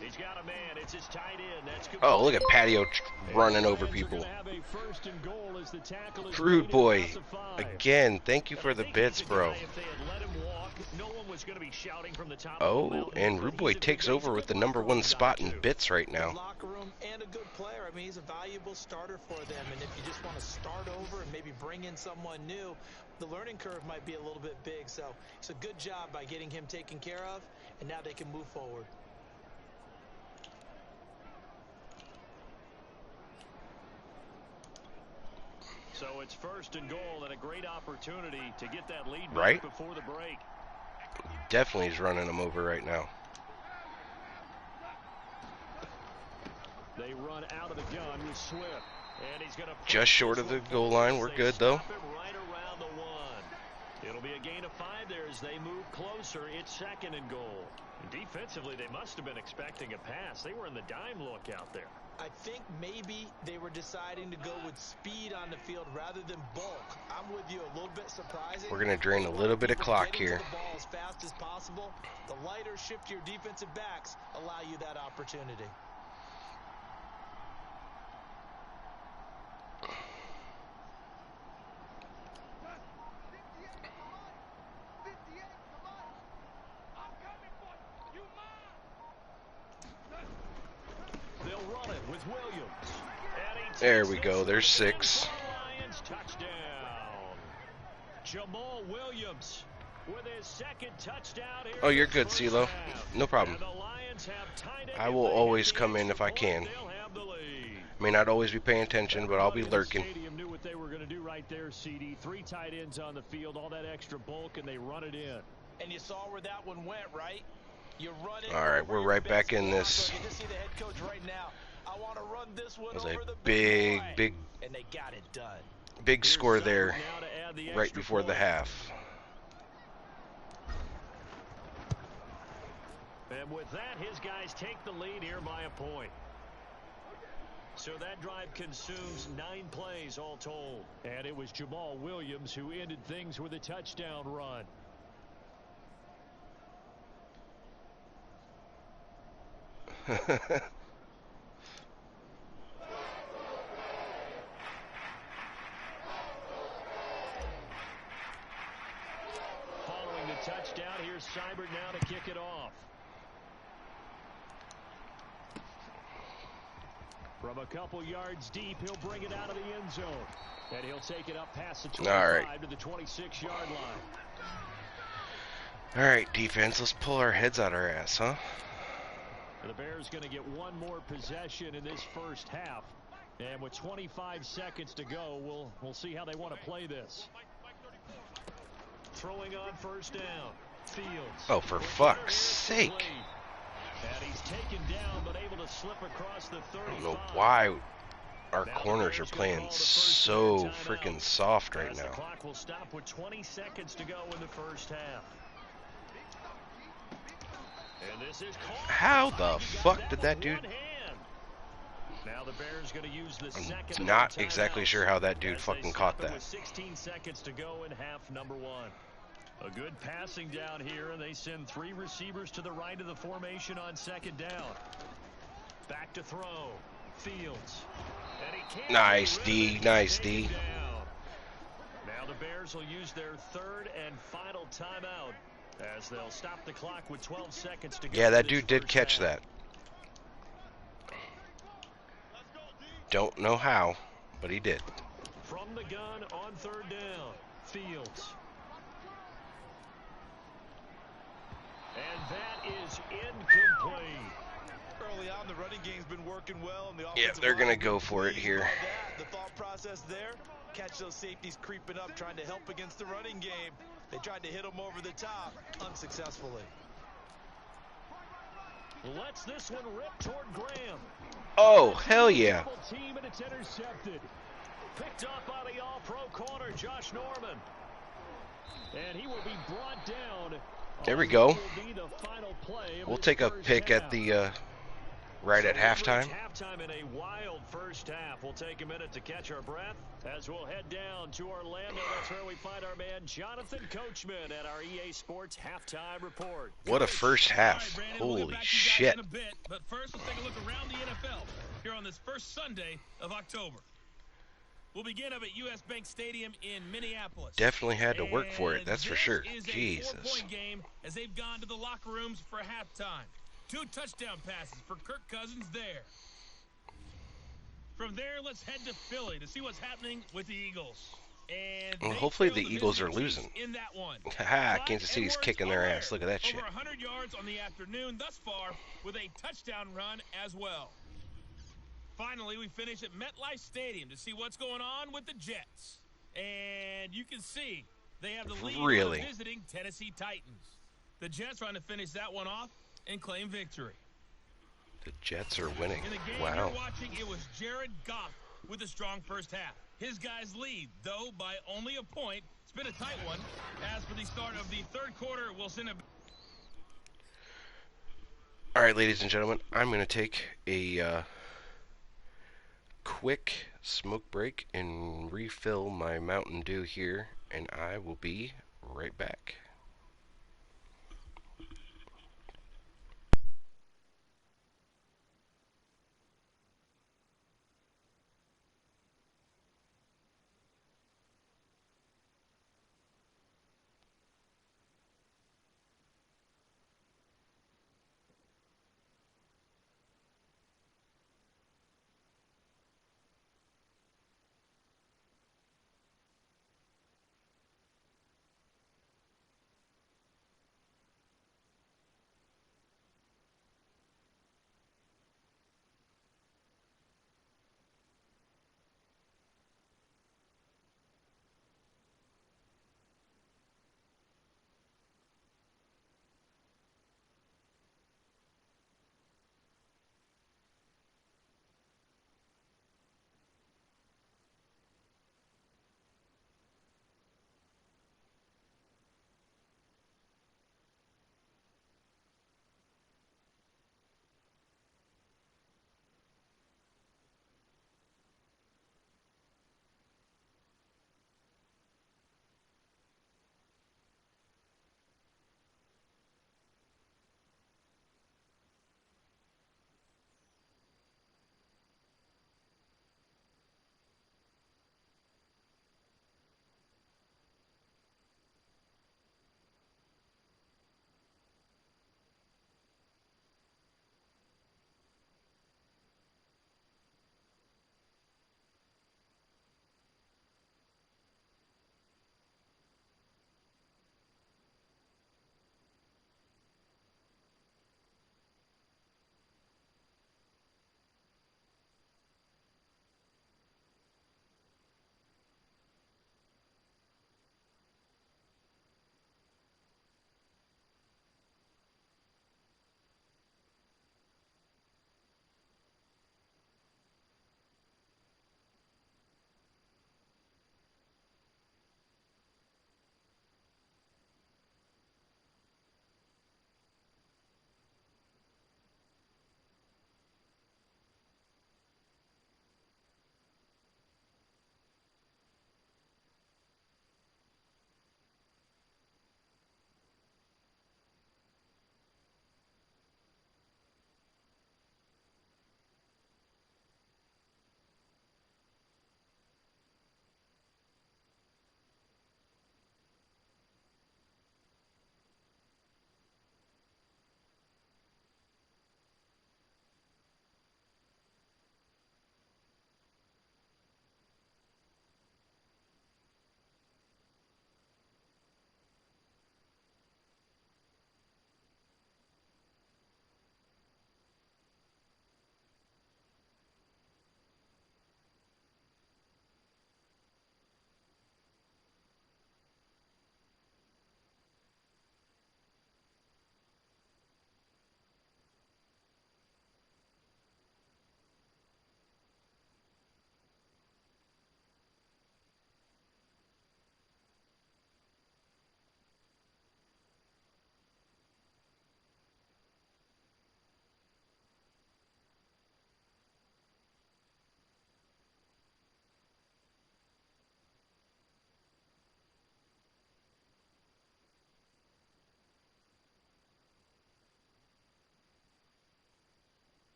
He He's got a man. It's his tight end. That's good. Oh, look at Patio running over people. Rude boy. Again, thank you for the bits, bro. Oh, and Rude Boy takes over with the #1 spot in bits right now. Locker room and a good player. I mean, he's a valuable starter for them. And if you just want to start over and maybe bring in someone new, the learning curve might be a little bit big. So it's a good job by getting him taken care of, and now they can move forward. So it's 1st and goal and a great opportunity to get that lead right before the break. Definitely is running them over right now. They run out of the gun with Swift. And he's gonna just short of the goal line. We're good though. Right around the 1. It'll be a gain of 5 there as they move closer. It's 2nd and goal. Defensively, they must have been expecting a pass. They were in the dime look out there. I think maybe they were deciding to go with speed on the field rather than bulk. I'm with you, a little bit surprising. We're going to drain a little bit of clock here. The ball as fast as possible. The lighter, shiftier defensive backs allow you that opportunity. There we go. There's 6. Touchdown. Jamal Williams with his 2nd touchdown here. Oh, you're good, CeeLo. No problem. I will always come in if I can. May not always be paying attention, but I'll be lurking. Knew what they were going to do right there, CD. 3 tight ends on the field, all that extra bulk, and they run it in. And you saw where that one went, right? You run it. All right, we're right back in this. You just see the head coach right now. I want to run this one That was over a the big and they got it done. Big score there right before the half. And with that, his guys take the lead here by a point. So that drive consumes 9 plays all told. And it was Jamal Williams who ended things with a touchdown run. Following the touchdown, here's Seibert now to kick it off. From a couple yards deep, he'll bring it out of the end zone. And he'll take it up past the 25 to the 26-yard line. All right, defense, let's pull our heads out our ass, huh? The Bears going to get one more possession in this first half. And with 25 seconds to go, we'll see how they want to play this. Throwing on 1st down. Fields. Oh, for fuck's sake. And he's taken down, but able to slip across the 35. I don't know why our corners are playing so freaking soft right now. The clock will stop with 20 seconds to go in the first half. And this is how the fuck did that dude? Now the Bears going to use the second. I'm not exactly sure how that dude fucking caught that. With 16 seconds to go in half number 1. A good passing down here, and they send 3 receivers to the right of the formation on 2nd down. Back to throw. Fields. And he can't. Nice D, nice D. Now the Bears will use their 3rd and final timeout as they'll stop the clock with 12 seconds to go. Yeah, that dude did catch that. Don't know how, but he did. From the gun on 3rd down. Fields. And that is incomplete. Early on, the running game's been working well. And the yeah, they're going to go for it here. The thought process there, catch those safeties creeping up, trying to help against the running game. They tried to hit them over the top, unsuccessfully. Lets this one rip toward Graham. Oh, hell yeah. Team, and it's intercepted. Picked up by the all-pro corner, Josh Norman. And he will be brought down. There we go. We'll take a pick at the right So at we've halftime. reached halftime in a wild first half. We'll take a minute to catch our breath as we'll head down to Orlando. That's where we find our man Jonathan Coachman at our EA Sports Halftime Report. What a Coach. first All half. right, Brandon, we'll get Holy back to you guys shit. in a bit, but first let's take a look around the NFL here on this first Sunday of October. We'll begin up at U.S. Bank Stadium in Minneapolis. Definitely had to work for it, that's for sure. This is a Jesus. 4-point game as they've gone to the locker rooms for halftime. 2 touchdown passes for Kirk Cousins there. From there, let's head to Philly to see what's happening with the Eagles. And Well, they hopefully trail the Eagles are Minnesota Chiefs losing. in that one. Haha, Clyde Kansas City's Edwards kicking their Helaire, ass. Look at that shit. Over 100 yards on the afternoon thus far with a touchdown run as well. Finally, we finish at MetLife Stadium to see what's going on with the Jets. And you can see they have the lead Really? over visiting Tennessee Titans. The Jets trying to finish that one off and claim victory. The Jets are winning. In the game Wow. you're watching, it was Jared Goff with a strong first half. His guys lead, though, by only a point. It's been a tight one. As for the start of the third quarter, we'll send it. All right, ladies and gentlemen, I'm going to take a quick smoke break and refill my Mountain Dew here, and I will be right back.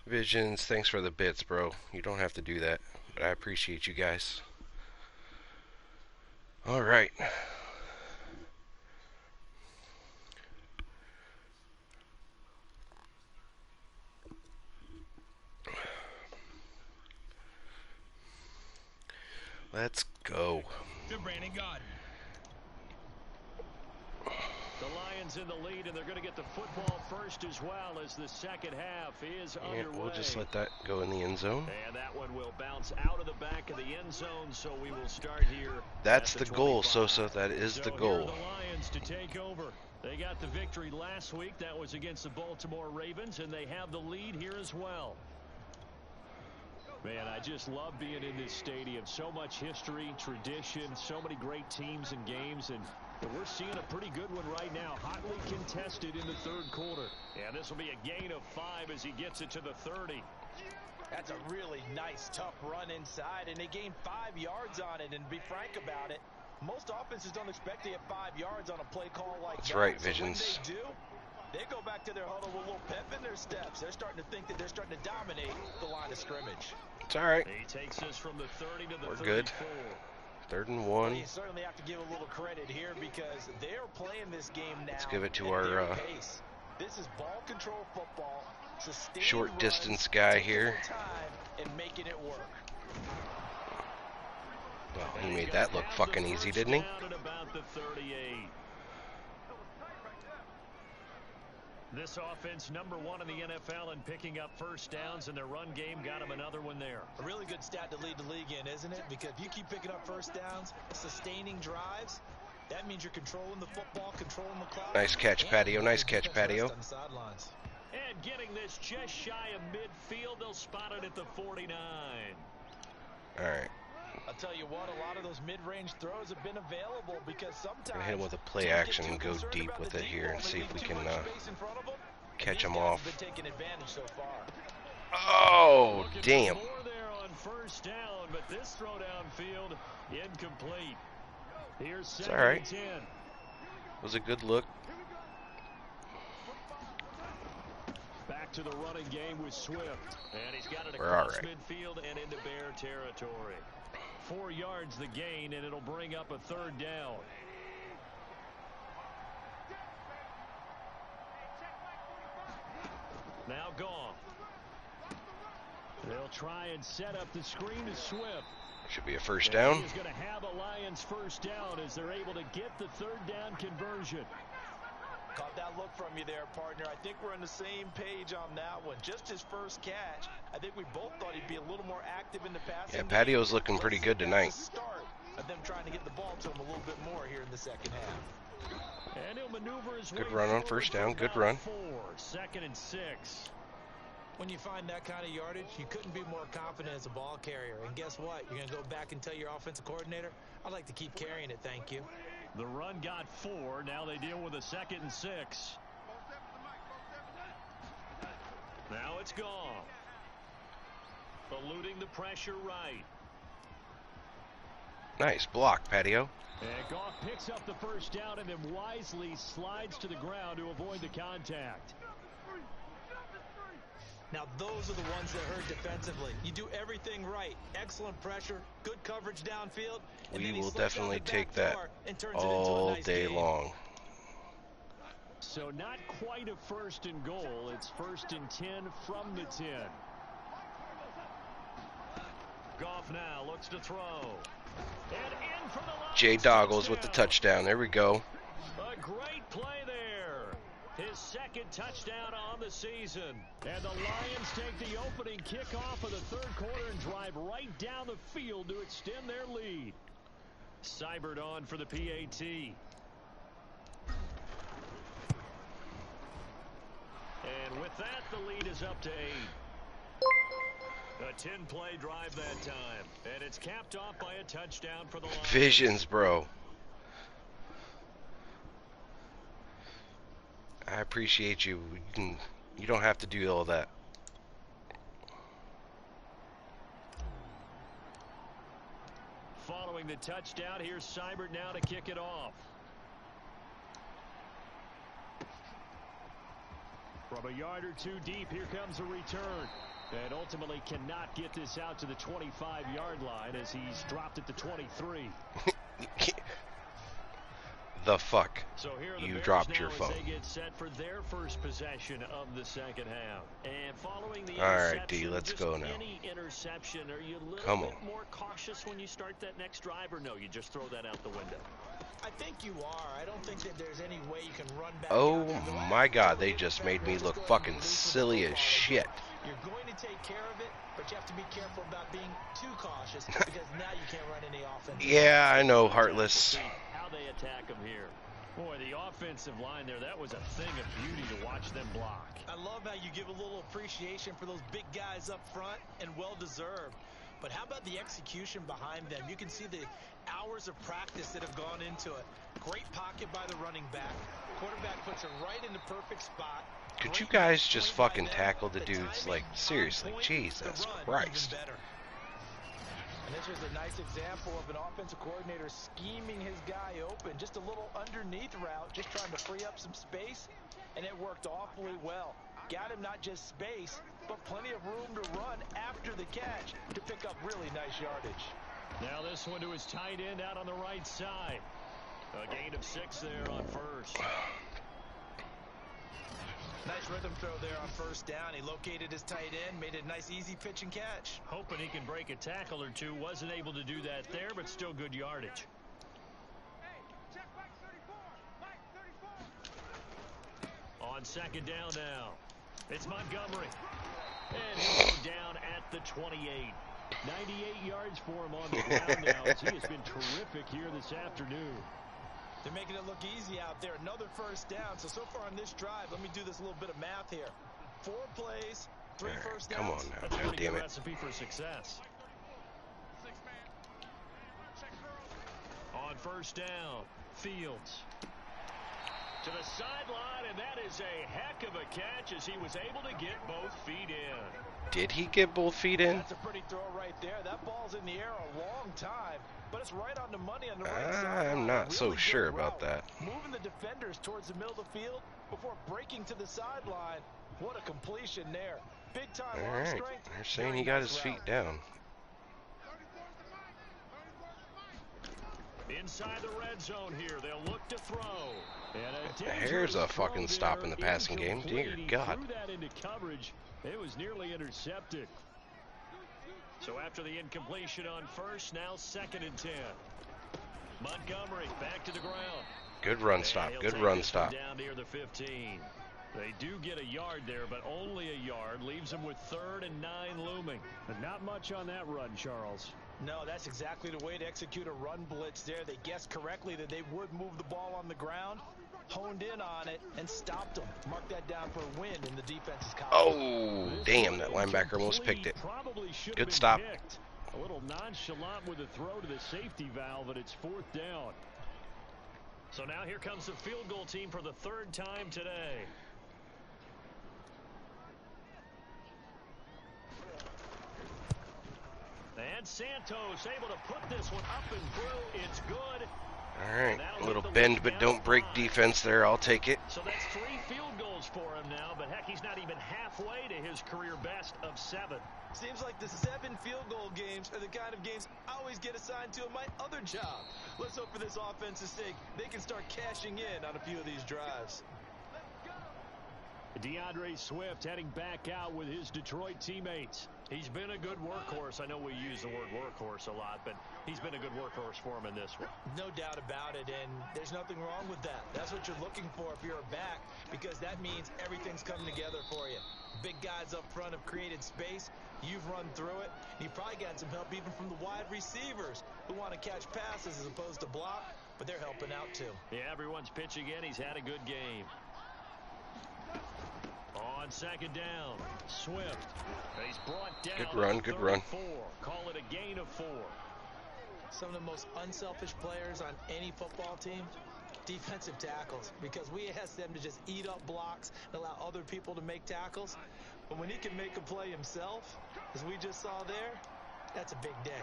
Visions, thanks for the bits, bro. You don't have to do that, but I appreciate you guys. All right. Let's go. To Brandon Gaudin. The Lions in the lead, and they're going to get the football first as well as the second half is Yeah, underway. we'll just let that go in the end zone. And that one will bounce out of the back of the end zone, so we will start here. That's at the goal, 25. Sosa. That is the So here goal. are the Lions to take over. They got the victory last week. That was against the Baltimore Ravens, and they have the lead here as well. Man, I just love being in this stadium. So much history, tradition, so many great teams and games, and we're seeing a pretty good one right now. Hotly contested in the third quarter. And this will be a gain of 5 as he gets it to the 30. That's a really nice, tough run inside, and they gained 5 yards on it. And to be frank about it, most offenses don't expect to get 5 yards on a play call like That's that. right, So when Visions. they do, they go back to their huddle with a little pep in their steps. They're starting to think that they're starting to dominate the line of scrimmage. It's all right. He takes us from the 30 to the We're 34. good. 3rd and Well, 1. you certainly have to give a little credit here because they're playing this game now. Let's give it to at our, their pace. This is ball control football, sustained short runs, distance guy taking here. their time and making it work. Well, he made that look fucking easy, didn't he? Down at about the 38. This offense, number 1 in the NFL in picking up first downs, and their run game got him another one there. A really good stat to lead the league in, isn't it? Because if you keep picking up first downs, sustaining drives, that means you're controlling the football, controlling the clock. Nice catch, and Patio. Nice the catch, defense Patio. rest on the sidelines. And getting this just shy of midfield, they'll spot it at the 49. All right. I'll tell you what, a lot of those mid-range throws have been available because sometimes Gonna hit him with a play teams get action too and go concerned deep about with the it deep here ball, and they see if leave we too can much space in front of them, and catch these him guys off. have been taking advantage so far. Oh, Looking for damn. more there on first down, but this throw downfield incomplete. Here's It's 2nd all right. and 10. Was a good look. Back to the running game with Swift. And he's got it We're all across right. midfield and into Bear territory. 4 yards the gain, and it'll bring up a 3rd down. Now gone. They'll try and set up the screen to Swift. Should be a first And down. he is going to have a Lions first down as they're able to get the 3rd down conversion. Caught that look from you there, partner. I think we're on the same page on that one. Just his first catch. I think we both thought he'd be a little more active in the passing Yeah, game. Patio's looking pretty Let's good see if tonight. that's the start of them trying to get the ball to him a little bit more here in the second half. And he'll maneuver his Good way run on forward first for down. Good about run. 4. 2nd and 6. When you find that kind of yardage, you couldn't be more confident as a ball carrier. And guess what? You're going to go back and tell your offensive coordinator, I'd like to keep carrying it, thank you. The run got 4. Now they deal with a 2nd and 6. Now it's gone. Eluding the pressure right. Nice block, Patio. And Goff picks up the first down and then wisely slides to the ground to avoid the contact. Now, those are the ones that hurt defensively. You do everything right. Excellent pressure, good coverage downfield. And We then he will slips out definitely the take back that door and turns it into a all nice day game. long. So not quite a 1st and goal. It's 1st and 10 from the 10. Goff now looks to throw. And in for the Lions Jay Doggles with the touchdown. There we go. A great play there. His 2nd touchdown on the season. And the Lions take the opening kickoff of the 3rd quarter and drive right down the field to extend their lead. Seibert on for the PAT. And with that, the lead is up to 8. A 10-play drive that time. And it's capped off by a touchdown for the Lions. Visions, bro. I appreciate you. You don't have to do all that. Following the touchdown, here's Seibert now to kick it off. From a yard or 2 deep, here comes a return. And ultimately cannot get this out to the 25-yard line as he's dropped at the 23. The fuck? So here are the You Bears dropped now your as phone. they get set for their first possession of the second half. And following the Alright, D, interception, let's just go now. any interception, are you a little Come bit on. more cautious when you start that next drive, or no, you just throw that out the window? I think you are. I don't think that there's any way you can run back Oh out there. The last my god, thing they you just defend, made me just look go ahead fucking and release with the silly as football shit. again. You're going to take care of it, but you have to be careful about being too cautious because now you can't run any offense. Yeah, I know, Heartless. How they attack them here. Boy, the offensive line there, that was a thing of beauty to watch them block. I love how you give a little appreciation for those big guys up front, and well-deserved. But how about the execution behind them? You can see the hours of practice that have gone into it. Great pocket by the running back. Quarterback puts it right in the perfect spot. Could you Great guys match just point by fucking them. tackle the The dudes? timing Like, on seriously, point, Jesus the run Christ. even better. And this was a nice example of an offensive coordinator scheming his guy open. Just a little underneath route, just trying to free up some space, and it worked awfully well. Got him not just space, but plenty of room to run after the catch to pick up really nice yardage. Now this one to his tight end out on the right side. A gain of 6 there on first. Nice rhythm throw there on first down. He located his tight end, made a nice easy pitch and catch. Hoping he can break a tackle or two. Wasn't able to do that there, but still good yardage. On second down now, it's Montgomery. And he'll go down at the 28. 98 yards for him on the ground now as he has been terrific here this afternoon. They're making it look easy out there. Another first down. So far on this drive, let me do this little bit of math here. 4 plays, 3 Alright, first downs. come on now, That's a god pretty damn good it. recipe for success. On first down, Fields to the sideline, and that is a heck of a catch as he was able to get both feet in. Did he get both feet in? That's a pretty throw right there. That ball's in the air a long time, but it's right on the money on the right side. I'm not so sure about that. Moving the defenders towards the middle of the field before breaking to the sideline. What a completion there. Big time arm Alright, strength. they're saying Very he got nice his route. feet down. Inside the red zone here, they'll look to throw. And Here's a dangerous fucking throw stop in there, the passing game. Dear incomplete. He God. threw that into coverage. It was nearly intercepted. So after the incompletion on first, now 2nd and 10. Montgomery back to the ground. Good run And stop, he'll good take run this one stop. down near the 15. They do get a yard there, but only a yard. Leaves them with 3rd and 9 looming. But not much on that run, Charles. No, that's exactly the way to execute a run blitz there. They guessed correctly that they would move the ball on the ground, honed in on it, and stopped them. Mark that down for a win in the defense's column. Oh, damn, that linebacker almost picked it. Good stop. Picked. A little nonchalant with a throw to the safety valve, but it's 4th down. So now here comes the field goal team for the 3rd time today. And Santos able to put this one up and through. It's good. Alright, a little bend but don't break defense there. I'll take it. So that's 3 field goals for him now, but heck, he's not even halfway to his career best of 7. Seems like the 7 field goal games are the kind of games I always get assigned to in my other job. Let's hope for this offense's sake they can start cashing in on a few of these drives. DeAndre Swift heading back out with his Detroit teammates. He's been a good workhorse. I know we use the word workhorse a lot, but he's been a good workhorse for him in this one. No doubt about it, and there's nothing wrong with that. That's what you're looking for if you're a back, because that means everything's coming together for you. Big guys up front have created space. You've run through it. And you've probably got some help even from the wide receivers who want to catch passes as opposed to block, but they're helping out too. Yeah, everyone's pitching in. He's had a good game. On 2nd down, Swift. He's brought down. Good run, good run. 34. Call it a gain of 4. Some of the most unselfish players on any football team, defensive tackles, because we ask them to just eat up blocks and allow other people to make tackles. But when he can make a play himself, as we just saw there, that's a big day.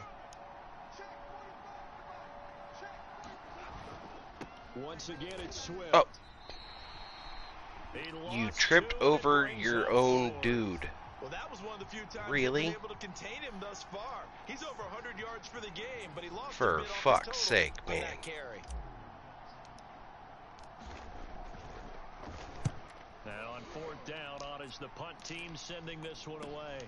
Once again, it's Swift. Oh. He You lost tripped 2 over and brings your up own 4. dude. Well, that was one of the few times Really? they've been able to contain him thus far. He's over 100 yards for the game, but he lost For a bit off fuck's his sake, total on man. that carry. Now on 4th down, on is the punt team sending this one away.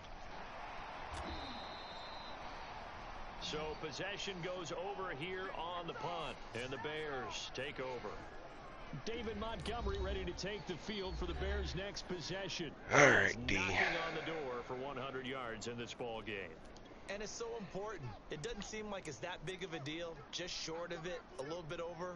So possession goes over here on the punt, and the Bears take over. David Montgomery ready to take the field for the Bears' next possession. All right, D. Knocking on the door for 100 yards in this ball game. And it's so important. It doesn't seem like it's that big of a deal. Just short of it, a little bit over.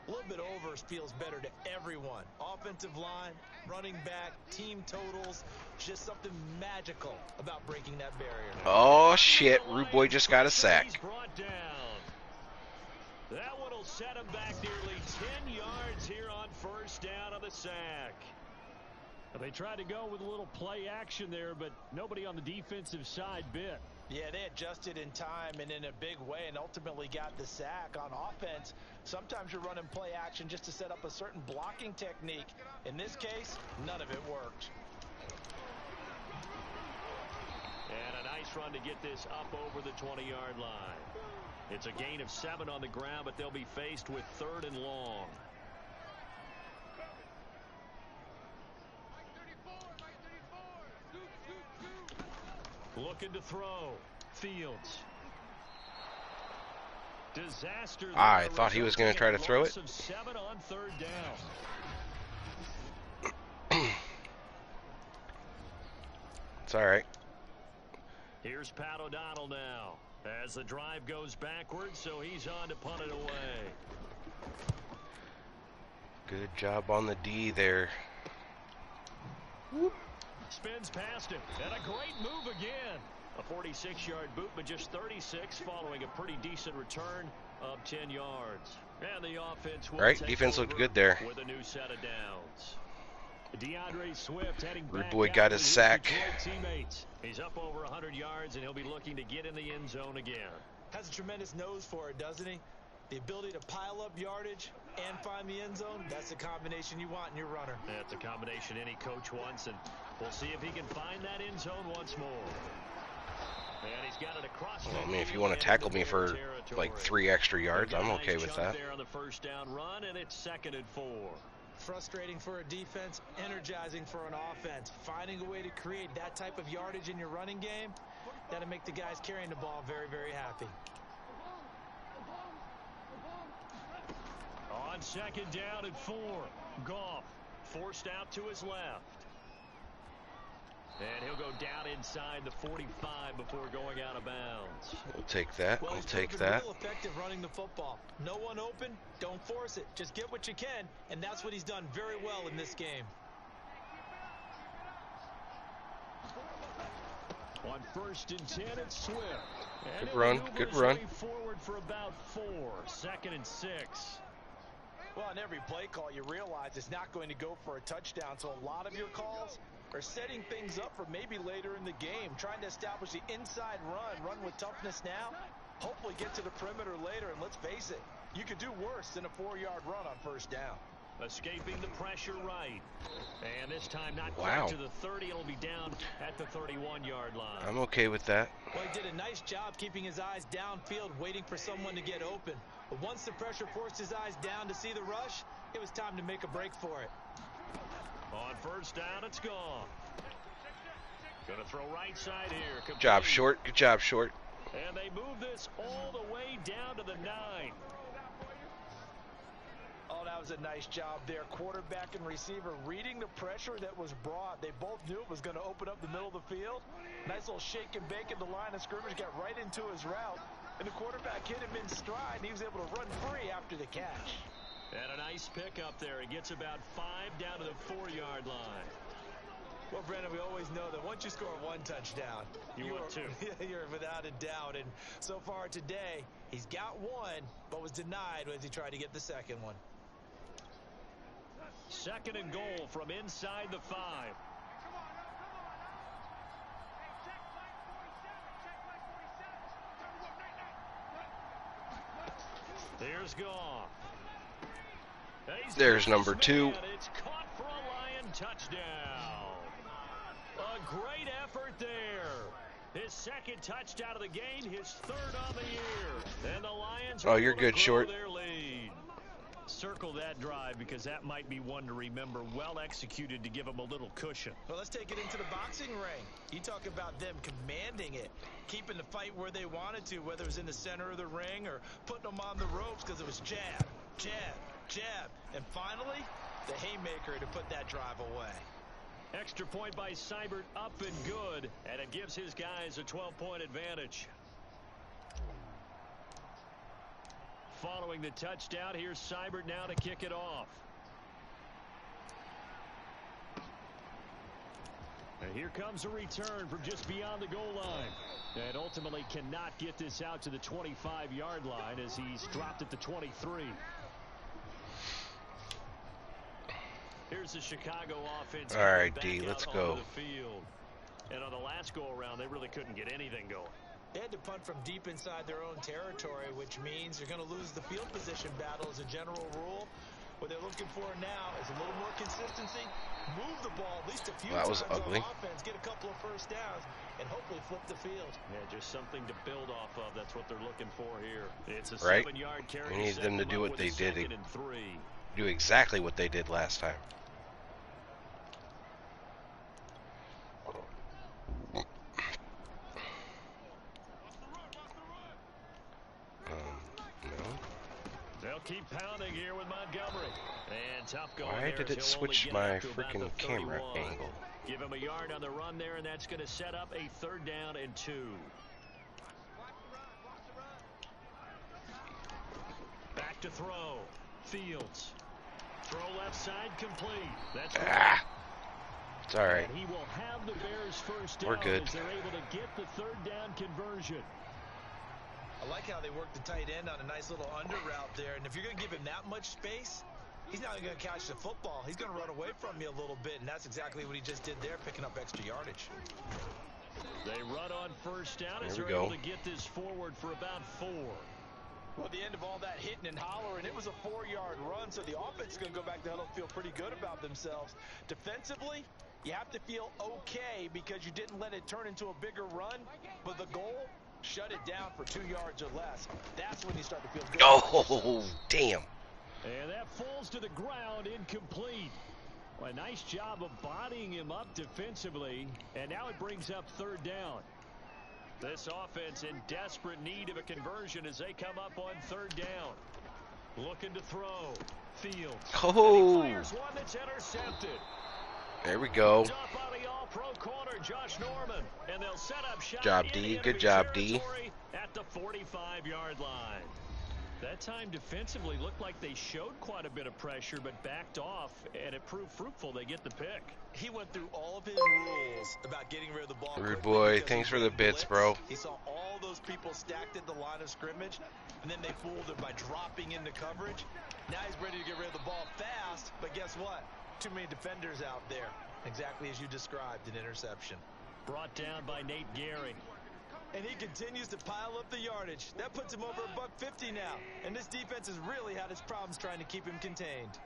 A little bit over feels better to everyone. Offensive line, running back, team totals. Just something magical about breaking that barrier. Oh shit, Rude Boy just got a sack. He's brought down. That one will set him back nearly 10 yards here on 1st down on the sack. They tried to go with a little play action there, but nobody on the defensive side bit. Yeah, they adjusted in time and in a big way and ultimately got the sack. On offense, sometimes you're running play action just to set up a certain blocking technique. In this case, none of it worked. And a nice run to get this up over the 20-yard line. It's a gain of 7 on the ground, but they'll be faced with 3rd and long. Looking to throw. Fields. Disaster. I thought he was going to try to throw it. 7 on 3rd down. It's all right. Here's Pat O'Donnell now as the drive goes backwards, so he's on to punt it away. Good job on the D there. Whoop. Spins past him, and a great move again. A 46-yard boot, but just 36 following a pretty decent return of 10 yards. And the offense will Right, take defense looked over good there. with a new set of downs. DeAndre Swift heading Rude back Boy out got with his sack. Detroit teammates. He's up over 100 yards, and he'll be looking to get in the end zone again. Has a tremendous nose for it, doesn't he? The ability to pile up yardage and find the end zone, that's the combination you want in your runner. That's a combination any coach wants, and we'll see if he can find that end zone once more. And he's got it across. Well, I mean, if you want to tackle me for like 3 extra yards, I'm okay with that. There on the 1st down run, and it's 2nd and 4. Frustrating for a defense, energizing for an offense. Finding a way to create that type of yardage in your running game, that'll make the guys carrying the ball very, very happy. On 2nd down and 4, Goff forced out to his left. And he'll go down inside the 45 before going out of bounds. We'll take that. Well, We'll he's take proven that. real effective running the football. No one open, don't force it. Just get what you can, and that's what he's done very well in this game. On 1st and 10, it's Swift. And Good run, good run. Forward for about 4. 2nd and 6. Well, on every play call, you realize it's not going to go for a touchdown, so a lot of your calls are setting things up for maybe later in the game, trying to establish the inside run with toughness now, hopefully get to the perimeter later, and let's face it, you could do worse than a 4-yard run on 1st down. Escaping the pressure right. And this time not Wow. quite to the 30. It'll be down at the 31-yard line. I'm okay with that. Well, he did a nice job keeping his eyes downfield, waiting for someone to get open. But once the pressure forced his eyes down to see the rush, it was time to make a break for it. On 1st down, it's gone. Going to throw right side here. Good job, Short. Good job, Short. And they move this all the way down to the 9. Oh, that was a nice job there. Quarterback and receiver reading the pressure that was brought. They both knew it was going to open up the middle of the field. Nice little shake and bake at the line of scrimmage. Got right into his route. And the quarterback hit him in stride, and he was able to run free after the catch. And a nice pick up there. He gets about 5 down to the 4-yard line. Well, Brandon, we always know that once you score 1 touchdown, You want 2. You're without a doubt. And so far today, he's got 1, but was denied as he tried to get the 2nd one. 2nd and goal from inside the 5. There's Goff. There's number 2. It's caught for a Lion touchdown. A great effort there. His second touchdown of the game, his third on the year. And the Lions Oh, you're good, Short. their lead. Circle that drive because that might be one to remember. Well executed to give him a little cushion. Well, let's take it into the boxing ring. You talk about them commanding it, keeping the fight where they wanted to, whether it was in the center of the ring or putting them on the ropes because it was jab, jab, jab. And finally, the haymaker to put that drive away. Extra point by Seibert, up and good, and it gives his guys a 12-point advantage. Following the touchdown, here's Seibert now to kick it off. And here comes a return from just beyond the goal line. And ultimately cannot get this out to the 25-yard line as he's dropped at the 23. Here's the Chicago offense. All right, D, let's go. The field. And on the last go-around, they really couldn't get anything going. They had to punt from deep inside their own territory, which means you're going to lose the field position battle as a general rule. What they're looking for now is a little more consistency. Move the ball at least a few times on offense, get a couple of first downs, and hopefully flip the field. Yeah, just something to build off of. That's what they're looking for here. It's a right? 7-yard carry. We need them to do what they did. Three. Do exactly what they did last time. They'll keep pounding here with Montgomery. And tough going. Why did it switch my freaking camera angle? Give him a yard on the run there, and that's going to set up a 3rd down and 2. Back to throw. Fields. Throw left side complete. That's right. It's all right. And he will have the Bears first down. We're good. As they're able to get the 3rd down conversion. I like how they work the tight end on a nice little under route there. And if you're going to give him that much space, he's not going to catch the football. He's going to run away from you a little bit, and that's exactly what he just did there, picking up extra yardage. They run on first down as There we they're go. able to get this forward for about 4. Well, at the end of all that hitting and hollering, it was a 4-yard run, so the offense is going to go back to huddle and feel pretty good about themselves. Defensively, you have to feel okay because you didn't let it turn into a bigger run, but the goal, shut it down for 2 yards or less. That's when you start to feel good. Oh, damn. And that falls to the ground, incomplete. Well, a nice job of bodying him up defensively, and now it brings up 3rd down. This offense in desperate need of a conversion as they come up on 3rd down. Looking to throw. Fields. Oh. And he fires one that's intercepted. There we go. Up on the all-pro corner, Josh Norman. And they'll set up shop Job, in D. the Good enemy job, D. territory at the 45-yard line. That time defensively looked like they showed quite a bit of pressure but backed off, and it proved fruitful. They get the pick. He went through all of his rules about getting rid of the ball. Rude boy, thanks for the bits, bro. He saw all those people stacked at the line of scrimmage, and then they fooled him by dropping into coverage. Now he's ready to get rid of the ball fast, but guess what? Too many defenders out there. Exactly as you described, an interception. Brought down by Nate Gehring. And he continues to pile up the yardage. That puts him over $150 now. And this defense has really had its problems trying to keep him contained.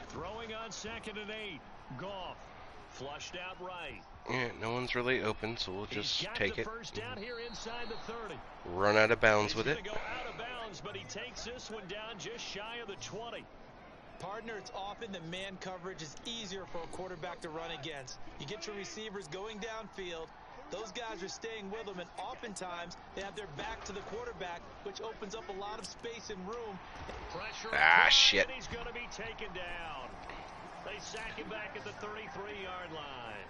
Throwing on 2nd and 8. Goff. Flushed out right. Yeah, no one's really open, so we'll just take it. First down here inside the 30. Run out of bounds with it. He's going to go out of bounds, but he takes this one down just shy of the 20. Partner, it's often that man coverage is easier for a quarterback to run against. You get your receivers going downfield. Those guys are staying with them, and oftentimes they have their back to the quarterback, which opens up a lot of space and room. Pressure shit. And he's going to be taken down. They sack him back at the 33-yard line.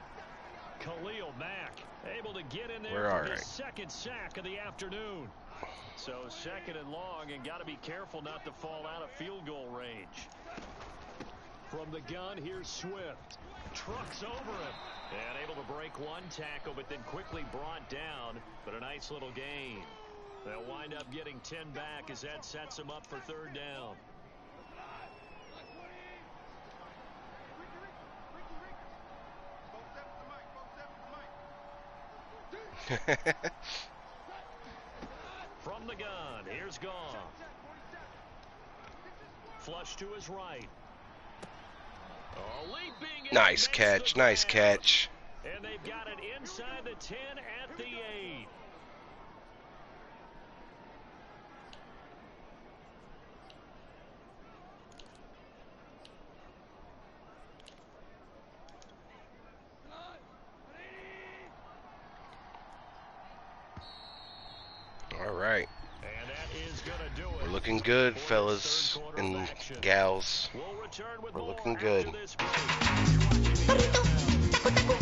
Khalil Mack able to get in there We're for all his right. 2nd sack of the afternoon. So 2nd and long, and got to be careful not to fall out of field goal range. From the gun, here's Swift. Trucks over him. And able to break one tackle, but then quickly brought down. But a nice little gain. They'll wind up getting 10 back as that sets them up for 3rd down. From the gun, here's Goff. Flush to his right. Leaping, and he Nice makes catch, the nice grab. catch. And they've got it inside the 10 at the 8. All right. And that is going to do it. We're looking good, for this fellas third quarter of and action. gals. We'll return with We're more looking after good. this break. You're watching the Jennifer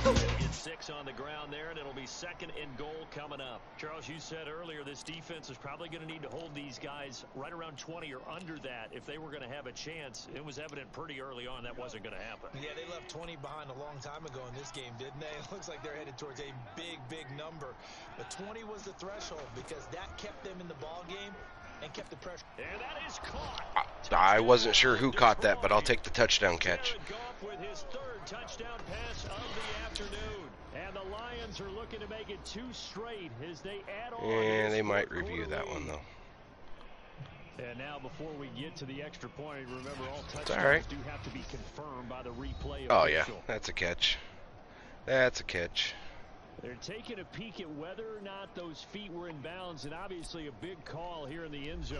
Lopez. Get 6 on the ground there, and it'll be second and goal coming up. Charles, you said earlier this defense is probably going to need to hold these guys right around 20 or under that if they were going to have a chance. It was evident pretty early on that wasn't going to happen. Yeah, they left 20 behind a long time ago in this game, didn't they? It looks like they're headed towards a big number. But 20 was the threshold because that kept them in the ball game and kept the pressure. And that is caught. I wasn't sure who caught that, but I'll take the touchdown catch. Jared Goff with his third touchdown pass of the afternoon. And the Lions are looking to make it 2 straight as they add on. And this they might fourth review quarter that one, lead. though. And now before we get to the extra point, remember all all touchdowns right. do have to be confirmed by the replay Oh, yeah. official. That's a catch. That's a catch. They're taking a peek at whether or not those feet were in bounds, and obviously a big call here in the end zone.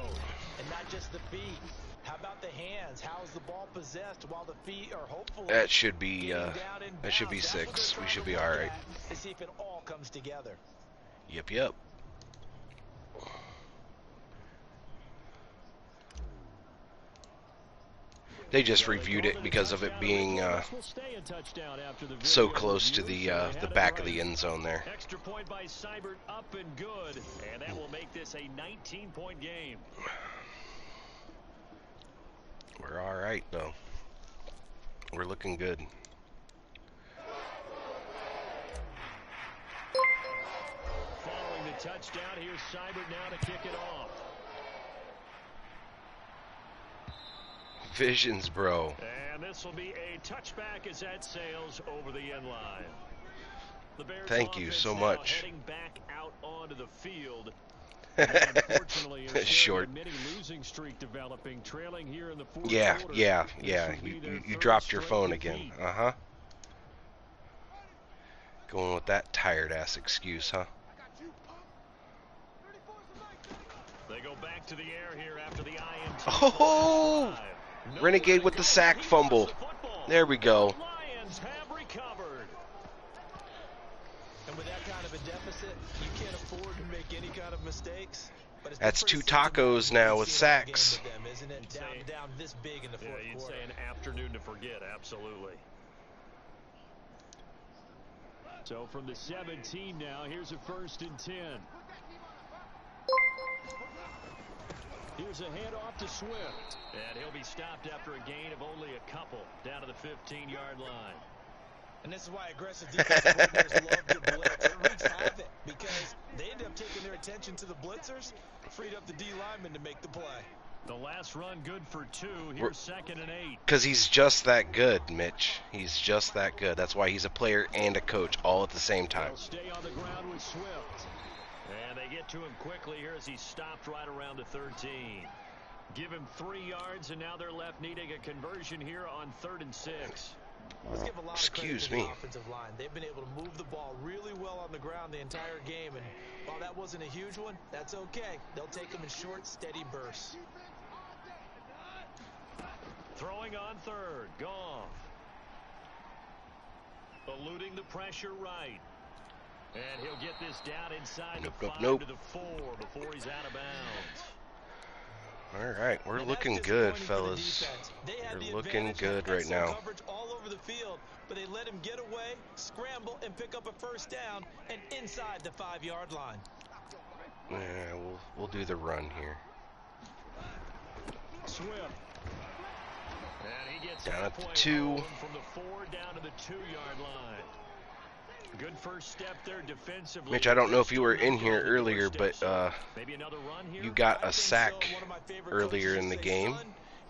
And not just the feet. How about the hands? How is the ball possessed while the feet are hopefully That should be getting down in that should be bounds? That's what 6. they're We trying should to be look all right. at to see if it all comes together. Yep. They just reviewed it because of it being so close to the back of the end zone there. Extra point by Seibert, up and good, and that will make this a 19-point game. We're all right, though. We're looking good. Following the touchdown, here's Seibert now to kick it off. Visions, bro. And this will be a touchback as that sails over the end line. The Bears Thank you offense so now much. heading back out onto the field. Unfortunately, it's Short. a mini losing streak developing, trailing here in the fourth Yeah. quarter. You This will be their third dropped your straight phone defeat. again. Going with that tired ass excuse, huh? They go back to the air here after the INT. Oh! Renegade with the sack fumble. There we go. The Lions have recovered. And with that kind of a deficit, you can't afford to make any kind of mistakes. But it's That's pretty 2 simple tacos when now you with see that game sacks. with them, isn't it? Down this big in the fourth You'd quarter. say an afternoon to forget, absolutely. So from the 17 now, here's a 1st and 10. Here's a handoff to Swift. And he'll be stopped after a gain of only a couple down to the 15-yard line. And this is why aggressive defensive coordinators love to blitz. It wreaks havoc because they end up taking their attention to the blitzers, freed up the D lineman to make the play. The last run good for 2. Here's 2nd and 8. Because he's just that good, Mitch. He's just that good. That's why he's a player and a coach all at the same time. They'll stay on the ground with Swift. And they get to him quickly here as he stopped right around the 13. Give him 3 yards, and now they're left needing a conversion here on 3rd and 6. Let's give a lot Excuse of credit to me. the offensive line. They've been able to move the ball really well on the ground the entire game. And while that wasn't a huge one, that's okay. They'll take them in short, steady bursts. Throwing on 3rd, Goff. Eluding the pressure right. And he'll get this down inside the 5 Nope. to the 4 before he's out of bounds. All right, we're And looking that's good, disappointing for the fellas. defense. They had We're the looking advantage, good had right excellent now. coverage all over the field, but they let him get away, scramble, and pick up a 1st down and inside the 5-yard line. Yeah, we'll do the run here. Swift. And he gets Down at the halfway 2. home from the 4 down to the 2-yard line. Good first step there defensively. Mitch, I don't know if you were in here earlier, but Maybe another run here. you got I a think sack so. One of my favorite earlier coaches in the say, game. "Son,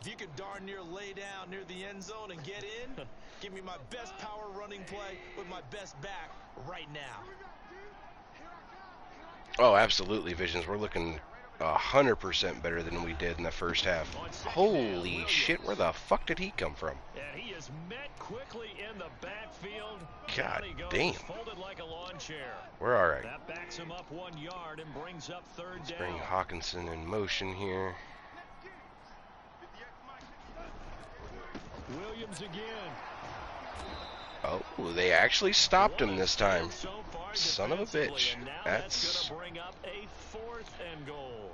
If you can darn near lay down near the end zone and get in, give me my best power running play with my best back right now. Oh, absolutely, Visions. We're looking 100% better than we did in the first half. Holy shit, where the fuck did he come from? And he is met quickly in the backfield. God Down he goes, damn. folded like a lawn chair. We're all right. That backs him up 1 yard and brings up third Let's down. bring Hawkinson in motion here. Williams again. Oh, they actually stopped him this time. So far Son of a defensively, bitch. and now That's... gonna bring up a 4th and goal.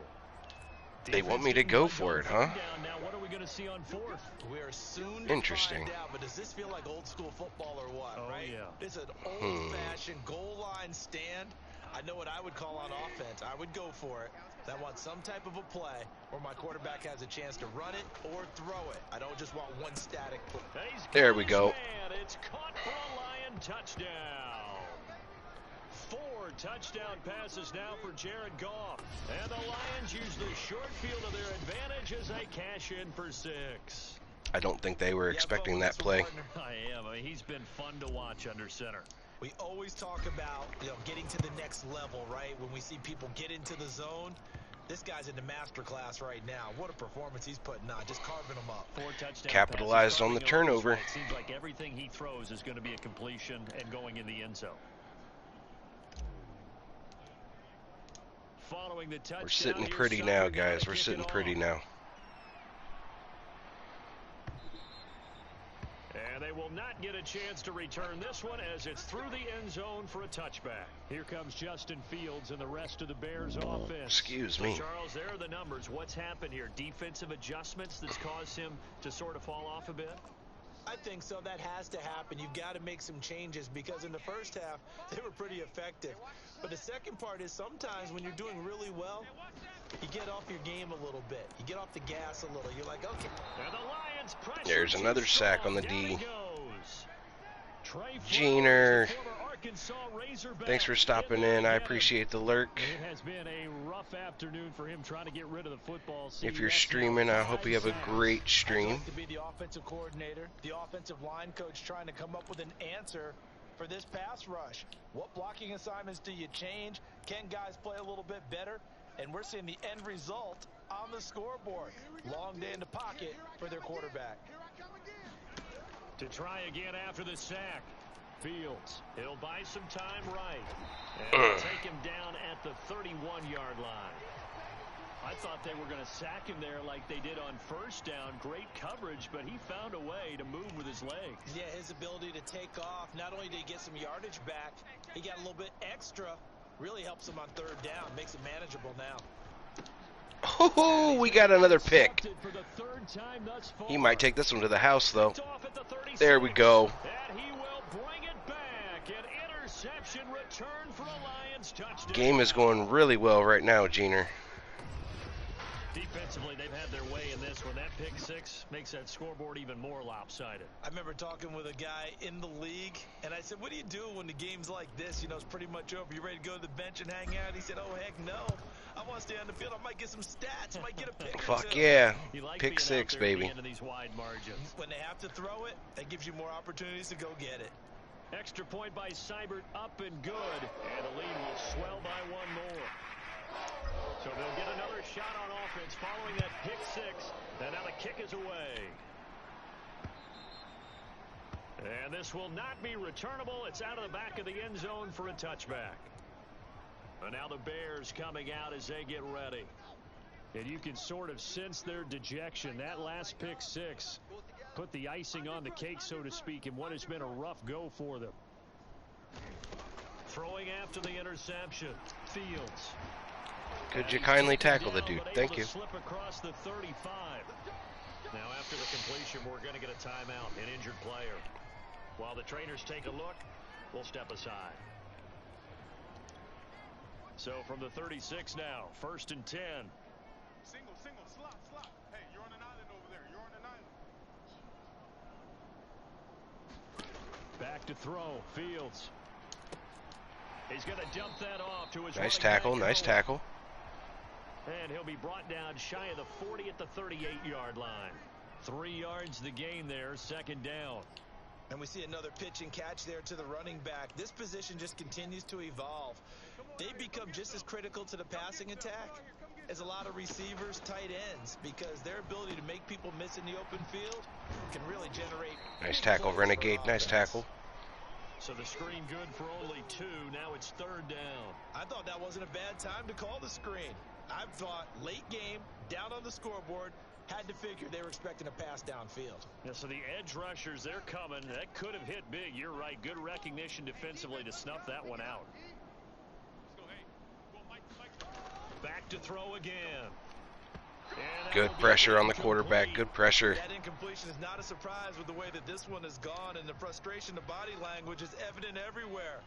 They want me to go for it, huh? Now what are we going to see on 4th? We are soon Interesting. to find out, but does this feel like old school football or what, Oh, right? yeah. It's an old-fashioned goal line stand. I know what I would call on offense. I would go for it. I want some type of a play where my quarterback has a chance to run it or throw it. I don't just want one static play. There we go. Man, it's caught for a Lion touchdown. 4 touchdown passes now for Jared Goff. And the Lions use the short field to their advantage as they cash in for 6. I don't think they were expecting that play. I am. I mean, he's been fun to watch under center. We always talk about, getting to the next level, right? When we see people get into the zone, this guy's in the master class right now. What a performance he's putting on, just carving them up. 4 touchdowns. Capitalized on the turnover. It seems like everything he throws is going to be a completion and going in the end zone. Following the touchdown, We're sitting here's pretty Sutter now, to guys. We're kick sitting it pretty off. now. And they will not get a chance to return this one as it's through the end zone for a touchback. Here comes Justin Fields and the rest of the Bears offense. Excuse So, me. Charles, there are the numbers. What's happened here? Defensive adjustments that's caused him to sort of fall off a bit? I think so. That has to happen. You've got to make some changes because in the first half, they were pretty effective. But the second part is sometimes when you're doing really well, you get off your game a little bit. You get off the gas a little. You're like, okay. And the Lions pressure There's another sack on the Down he D. goes. Trey Jeaner. Flowers, the former Arkansas Razorback, Thanks for stopping in. I appreciate the lurk. It has been a rough afternoon for him trying to get rid of the football. If you're streaming, I hope you have a great I'd stream. like to be the offensive coordinator, the offensive line coach trying to come up with an answer for this pass rush. What blocking assignments do you change? Can guys play a little bit better? And we're seeing the end result on the scoreboard. Long day in the pocket for their quarterback. To try again after the sack. Fields, he'll buy some time right. And they'll take him down at the 31-yard line. I thought they were going to sack him there like they did on first down. Great coverage, but he found a way to move with his legs. Yeah, his ability to take off. Not only did he get some yardage back, he got a little bit extra. Really helps him on third down. Makes it manageable now. Oh, we got another pick. For the 3rd time thus far. He might take this one to the house, though. It's off at the 36. There we go. And he will bring it back. An interception return for a Lions touchdown. Game is going really well right now, Jeaner. Defensively, they've had their way in this one. That pick 6 makes that scoreboard even more lopsided. I remember talking with a guy in the league, and I said, what do you do when the game's like this? It's pretty much over. You ready to go to the bench and hang out? He said, oh, heck no. I want to stay on the field. I might get some stats. Might get a pick or Fuck two. yeah. You like Pick being out 6, there baby. at the end of these wide margins. When they have to throw it, that gives you more opportunities to go get it. Extra point by Seibert, up and good. And the lead will swell by 1 more. So they'll get another shot on offense following that pick 6. And now the kick is away. And this will not be returnable. It's out of the back of the end zone for a touchback. And now the Bears coming out as they get ready. And you can sort of sense their dejection. That last pick 6 put the icing on the cake, so to speak, in what has been a rough go for them. Throwing after the interception. Fields. Could you kindly tackle the dude? Thank you. Slip across the 35. Now after the completion, we're going to get a timeout, an injured player. While the trainers take a look, we'll step aside. So from the 36 now, 1st and 10. Single, slot. Hey, you're on an island over there. You're on an island. Back to throw. Fields. He's going to dump that off to his Nice running tackle, back, nice Cohen. tackle. And he'll be brought down shy of the 40 at the 38-yard line. 3 yards the gain there, second down. And we see another pitch and catch there to the running back. This position just continues to evolve. They become just as critical to the passing attack as a lot of receivers, tight ends, because their ability to make people miss in the open field can really generate. Nice tackle, Renegade. Nice tackle. So the screen good for only 2. Now it's third down. I thought that wasn't a bad time to call the screen. I thought late game, down on the scoreboard, had to figure they were expecting a pass downfield. Yeah, so the edge rushers, they're coming. That could have hit big. You're right. Good recognition defensively to snuff that one out. Back to throw again. Good pressure on the quarterback. Good pressure. That incompletion is not a surprise with the way that this one has gone, and the frustration of body language is evident everywhere.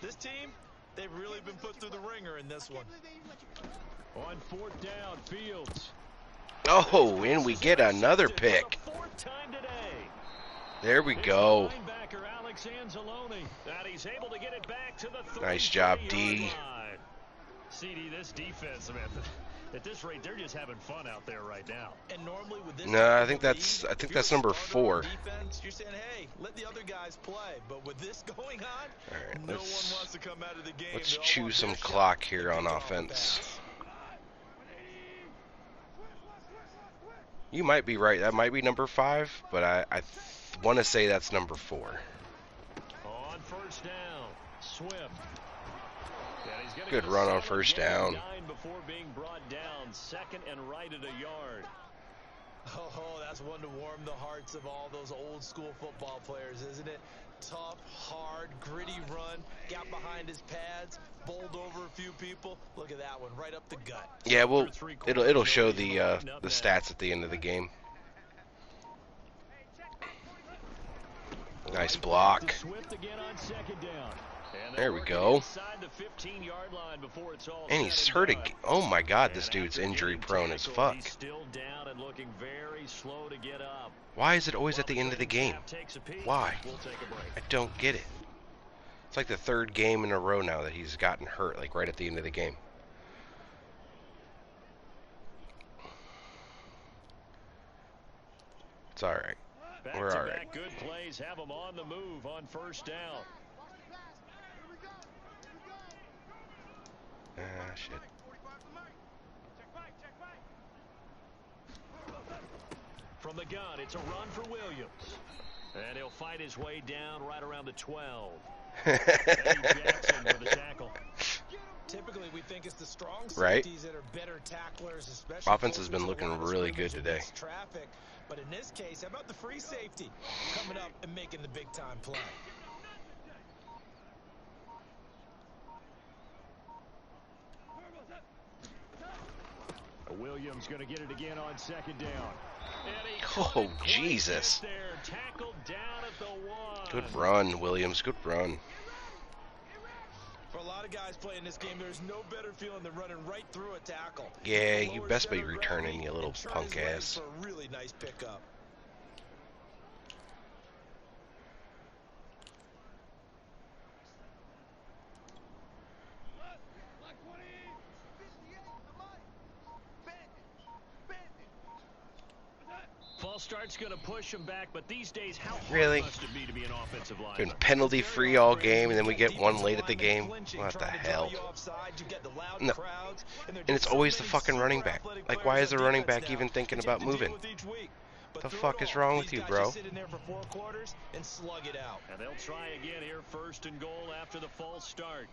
This team, they've really been put through the ringer in this one. On fourth down, Fields. Oh, and we get another pick. There we go. Nice job, D. CD, this defense, man, at this rate, they're just having fun out there right now. And normally with this No, I think that's number 4. Defense, you're saying, hey, let the other guys play. But with this going on, All right, no one wants to come out of the game. let's They all chew want some their shot clock here and on pick off the offense. pass. You might be right. That might be number 5, but I want to say that's number 4. On first down, Swift. Good run on first down. Before being brought down, second and right at a yard. Oh, that's one to warm the hearts of all those old school football players, isn't it? Tough, hard, gritty run, got behind his pads, bowled over a few people. Look at that one, right up the gut. Yeah, well, it'll show the stats at the end of the game. Nice block. Swift again on second down. There we go. And he's hurt again. Oh my God, this dude's injury prone as fuck. Why is it always at the end of the game? Why? I don't get it. It's like the 3rd game in a row now that he's gotten hurt, like right at the end of the game. It's all right. We're all right. Good plays have them on the move on first down. Ah, shit. From the gun, it's a run for Williams. And he'll fight his way down right around the 12. Jackson with the tackle. Typically, we think it's the strong Right. safeties that are better tacklers, especially Offense has been looking really good today. Traffic, but in this case, how about the free safety coming up and making the big time play? Williams going to get it again on second down. Oh, Jesus. Good run, Williams. Good run. For a lot of guys playing this game, there's no better feeling than running right through a tackle. Yeah, you best be returning, you little punk ass. For a really nice pickup. False start's going to push him back, but these days, how hard Really? must it be to be an offensive lineman? Been penalty free all game, and then we get one late at the game. What the hell? No. And it's always the fucking running back. Like, why is the running back even thinking about moving? The fuck is wrong with you, bro? And they'll try again here, first and goal after the false start.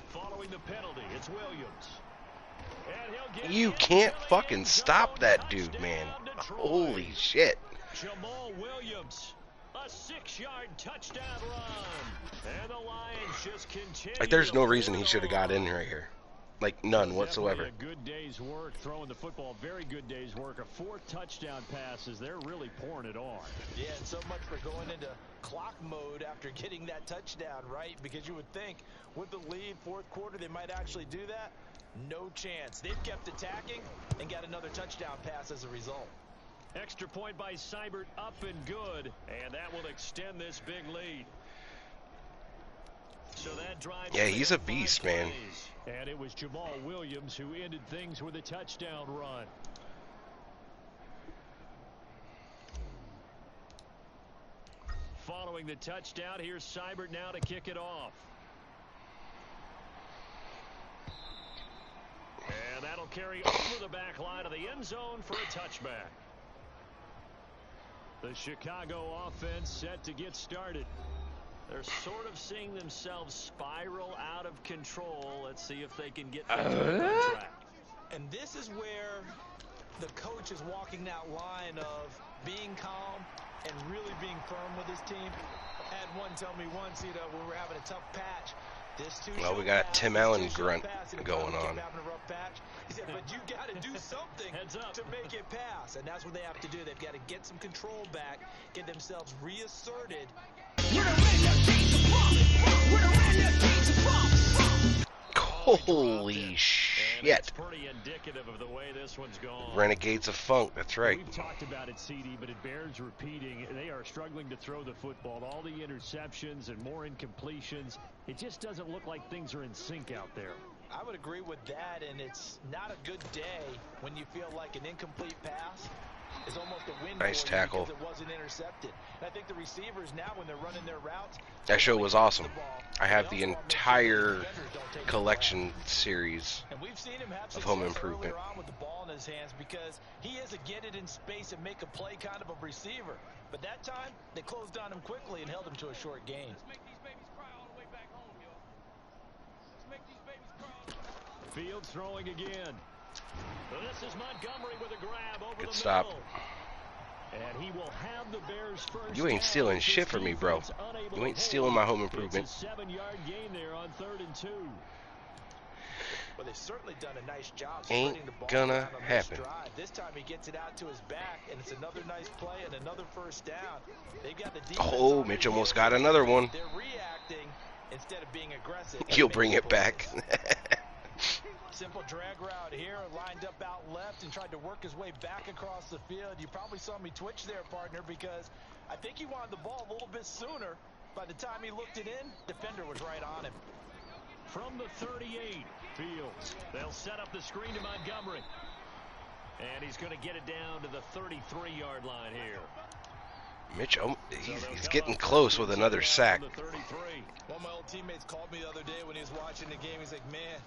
Following the penalty, it's Williams. And he'll get You can't fucking stop that dude, man. Holy shit. Jamal Williams, a 6-yard touchdown run. And the Lions just continue. Like, there's no reason he should have got in right here. Like, none whatsoever. A good day's work throwing the football. Very good day's work. A 4th touchdown passes. They're really pouring it on. Yeah, and so much for going into clock mode after getting that touchdown, right? Because you would think with the lead, 4th quarter, they might actually do that. No chance. They've kept attacking and got another touchdown pass as a result. Extra point by Seibert, up and good. And that will extend this big lead. So that drive Yeah, he's a 5 beast, man. plays. And it was Jamal Williams who ended things with a touchdown run. Following the touchdown, here's Seibert now to kick it off. And that'll carry over the back line of the end zone for a touchback. The Chicago offense set to get started. They're sort of seeing themselves spiral out of control. Let's see if they can get things back on track. And this is where the coach is walking that line of being calm and really being firm with his team. I had one tell me once, when we were having a tough patch, well, we got Tim Allen grunt going on. He said, but you got to do something to make it pass. And that's what they have to do. They've got to get some control back, get themselves reasserted. Holy shit. Pretty indicative of the way this one's gone. Renegades of Funk, that's right. We've talked about it, CD, but it bears repeating. They are struggling to throw the football. All the interceptions and more incompletions. It just doesn't look like things are in sync out there. I would agree with that, and it's not a good day when you feel like an incomplete pass is almost a win. Nice tackle. Because it wasn't intercepted. And I think the receivers now, when they're running their routes, that show was awesome. I have the entire collection series and we've seen him have of Home Improvement. earlier on with the ball in his hands because he is a get it in space and make a play kind of a receiver. But that time, they closed on him quickly and held him to a short gain. Let's make these babies cry all the way back home, yo. Let's make these babies cry. Fields throwing again. This is Montgomery with a grab over Good the stop. middle. And he will have the Bears first. You ain't stealing shit from me, bro. You ain't stealing my Home Improvement. It's a 7-yard gain there on 3rd and 2. Well, they've certainly done a nice job Ain't spreading the ball gonna around on this happen. drive. This time he gets it out to his back, and it's another nice play and another first down. They've got the defense Oh, on Mitch their almost heels. got another one. They're reacting instead of being aggressive. He'll bring it back. Simple drag route here, lined up out left and tried to work his way back across the field. You probably saw me twitch there, partner, because I think he wanted the ball a little bit sooner. By the time he looked it in, defender was right on him. From the 38, Fields. They'll set up the screen to Montgomery. And he's going to get it down to the 33-yard line here. Mitch, he's getting close with another sack. One of my old teammates called me the other day when he was watching the game. He's like, man,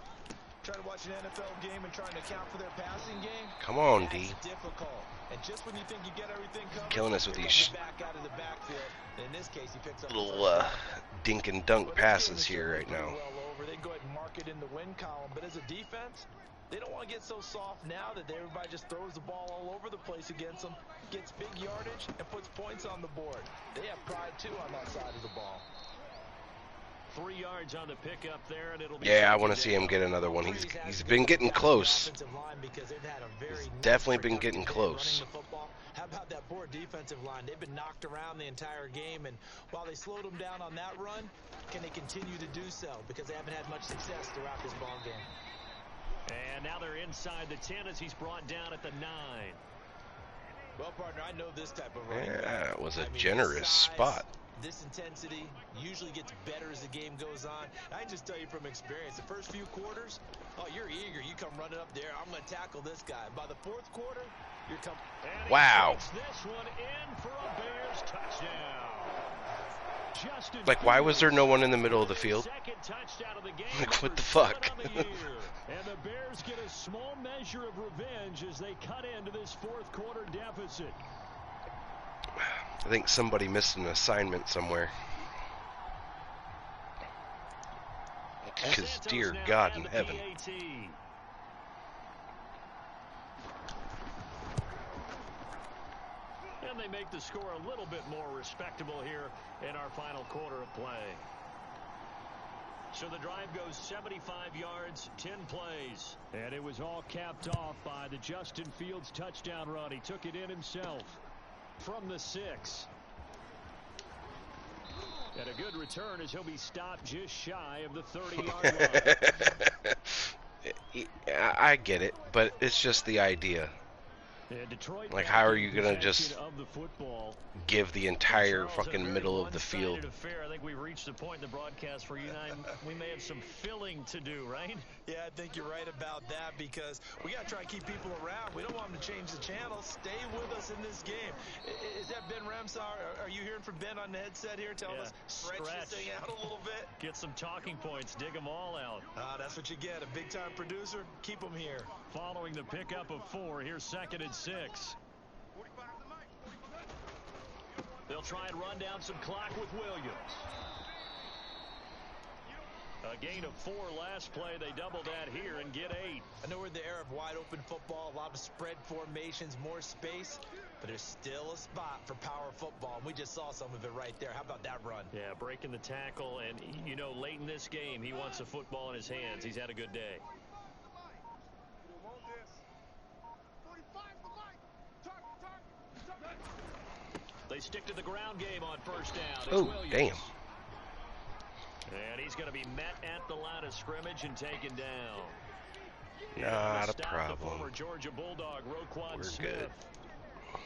trying to watch an NFL game and trying to account for their passing game. Come on, That's D. difficult. And just when you think you get everything covered, Killing us with here these comes the back out of the backfield. And in this case, he picks up little the first down. dink and dunk Well, this passes game is here right certainly now. well over. They can go ahead and mark it in the win column. But as a defense, they don't want to get so soft now that everybody just throws the ball all over the place against them, gets big yardage, and puts points on the board. They have pride, too, on that side of the ball. 3 yards on the pickup there, and it'll be Yeah, I want to see him get another one. He's been getting close. He's definitely been getting close. How about that poor defensive line? They've been knocked around the entire game, and while they slowed them down on that run, can they continue to do so? Because they haven't had much success throughout this ball game. And now they're inside the 10 as he's brought down at the 9. Well, partner, I know this type of running Yeah, back. it was a I mean, generous this size, spot. This intensity usually gets better as the game goes on. I can just tell you from experience, the first few quarters, oh, you're eager. You come running up there. I'm going to tackle this guy. By the 4th quarter, you're coming. Wow. This one in for a Bears touchdown. Like, why was there no one in the middle of the field? Second touchdown of the game, Like, what the number fuck? 7 on the year. And the Bears get a small measure of revenge as they cut into this 4th quarter deficit. I think somebody missed an assignment somewhere. Because, dear God in heaven. And they make the score a little bit more respectable here in our final quarter of play. So the drive goes 75 yards, 10 plays. And it was all capped off by the Justin Fields touchdown run. He took it in himself from the 6. And a good return as he'll be stopped just shy of the 30-yard line. I get it, but it's just the idea. Detroit, like, how are you going to just give the entire fucking middle of the field. Affair. I think we reached the point in the broadcast where you and I, we may have some filling to do, right? Yeah, I think you're right about that because we got to try to keep people around. We don't want them to change the channel. Stay with us in this game. Is that Ben Ramsar? Are you hearing from Ben on the headset here telling us stretch this thing out a little bit? Get some talking points. Dig them all out. That's what you get. A big-time producer. Keep them here. Following the pickup of 4, here's 2nd and 6. They'll try and run down some clock with Williams. A gain of 4 last play. They double that here and get 8. I know we're in the era of wide-open football, a lot of spread formations, more space, but there's still a spot for power football, and we just saw some of it right there. How about that run? Yeah, breaking the tackle, and, you know, late in this game, he wants the football in his hands. He's had a good day. They stick to the ground game on 1st down. It's Oh, Williams. damn. And he's going to be met at the line of scrimmage and taken down. Not a The problem. former Georgia Bulldog, Roquan We're Smith. good.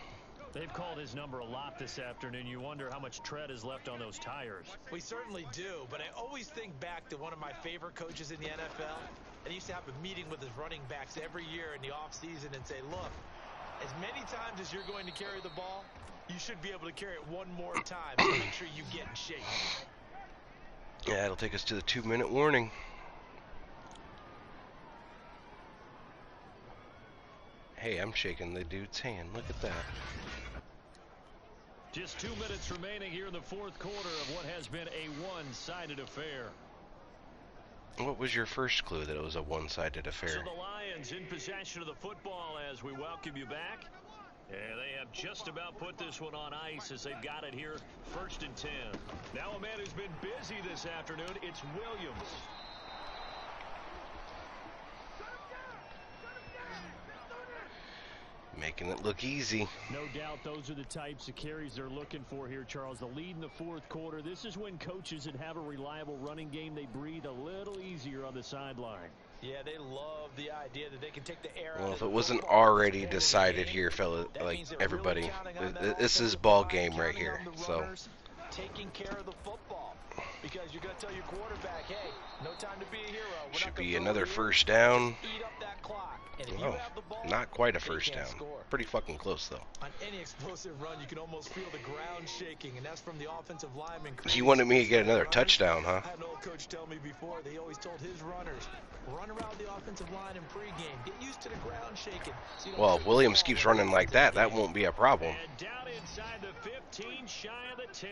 They've called his number a lot this afternoon. You wonder how much tread is left on those tires. We certainly do, but I always think back to one of my favorite coaches in the NFL. And he used to have a meeting with his running backs every year in the offseason and say, look, as many times as you're going to carry the ball, you should be able to carry it one more time to make sure you get in shape. Yeah, it'll take us to the 2-minute warning. Hey, I'm shaking the dude's hand. Look at that. Just 2 minutes remaining here in the 4th quarter of what has been a one-sided affair. What was your first clue that it was a one-sided affair? So the Lions in possession of the football as we welcome you back. And they have just about put this one on ice as they've got it here, 1st and 10. Now a man who's been busy this afternoon, it's Williams. Making it look easy. No doubt those are the types of carries they're looking for here, Charles. The lead in the 4th quarter. This is when coaches that have a reliable running game, they breathe a little easier on the sideline. Yeah, they love the idea that they can take the air out. Well, of if it the wasn't football already at the end of the decided game, here, fella, that like means they're everybody, really counting on that this is offensive ball line, game right counting here. on the So runners, taking care of the football. Because you're going to tell your quarterback, hey, no time to be a hero. We're should not gonna be throw another it here. 1st down. Eat up that clock. And if you Oh, have the ball, not quite a they 1st can't down. score. Pretty fucking close though. On any explosive run, you can almost feel the ground shaking, and that's from the offensive lineman. You wanted me to get another touchdown, huh? I had an old coach tell me before, they always told his runners, run around the offensive line in pregame. Get used to the ground shaking. So you don't Well, take if the Williams ball keeps when running you like get into that, the that game. won't be a problem. And down inside the 15, shy of the 10.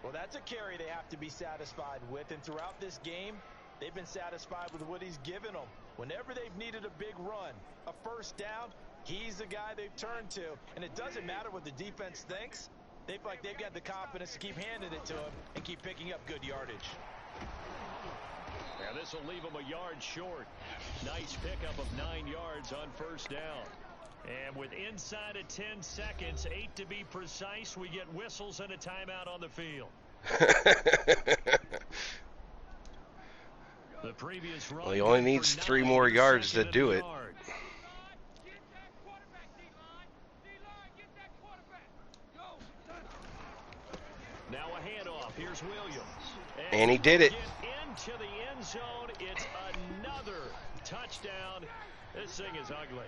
Well, that's a carry they have to be satisfied with, and throughout this game, they've been satisfied with what he's given them. Whenever they've needed a big run, a 1st down, he's the guy they've turned to. And it doesn't matter what the defense thinks. They feel like they've got the confidence to keep handing it to him and keep picking up good yardage. Now this will leave him a yard short. Nice pickup of 9 yards on 1st down. And with inside of 10 seconds, 8 to be precise, we get whistles and a timeout on the field. The previous run Well, he only good needs for 3 9 more for yards to 2nd do and it. a yard. Now a handoff. Here's Williams. And he did it. Get into the end zone. It's another touchdown. This thing is ugly.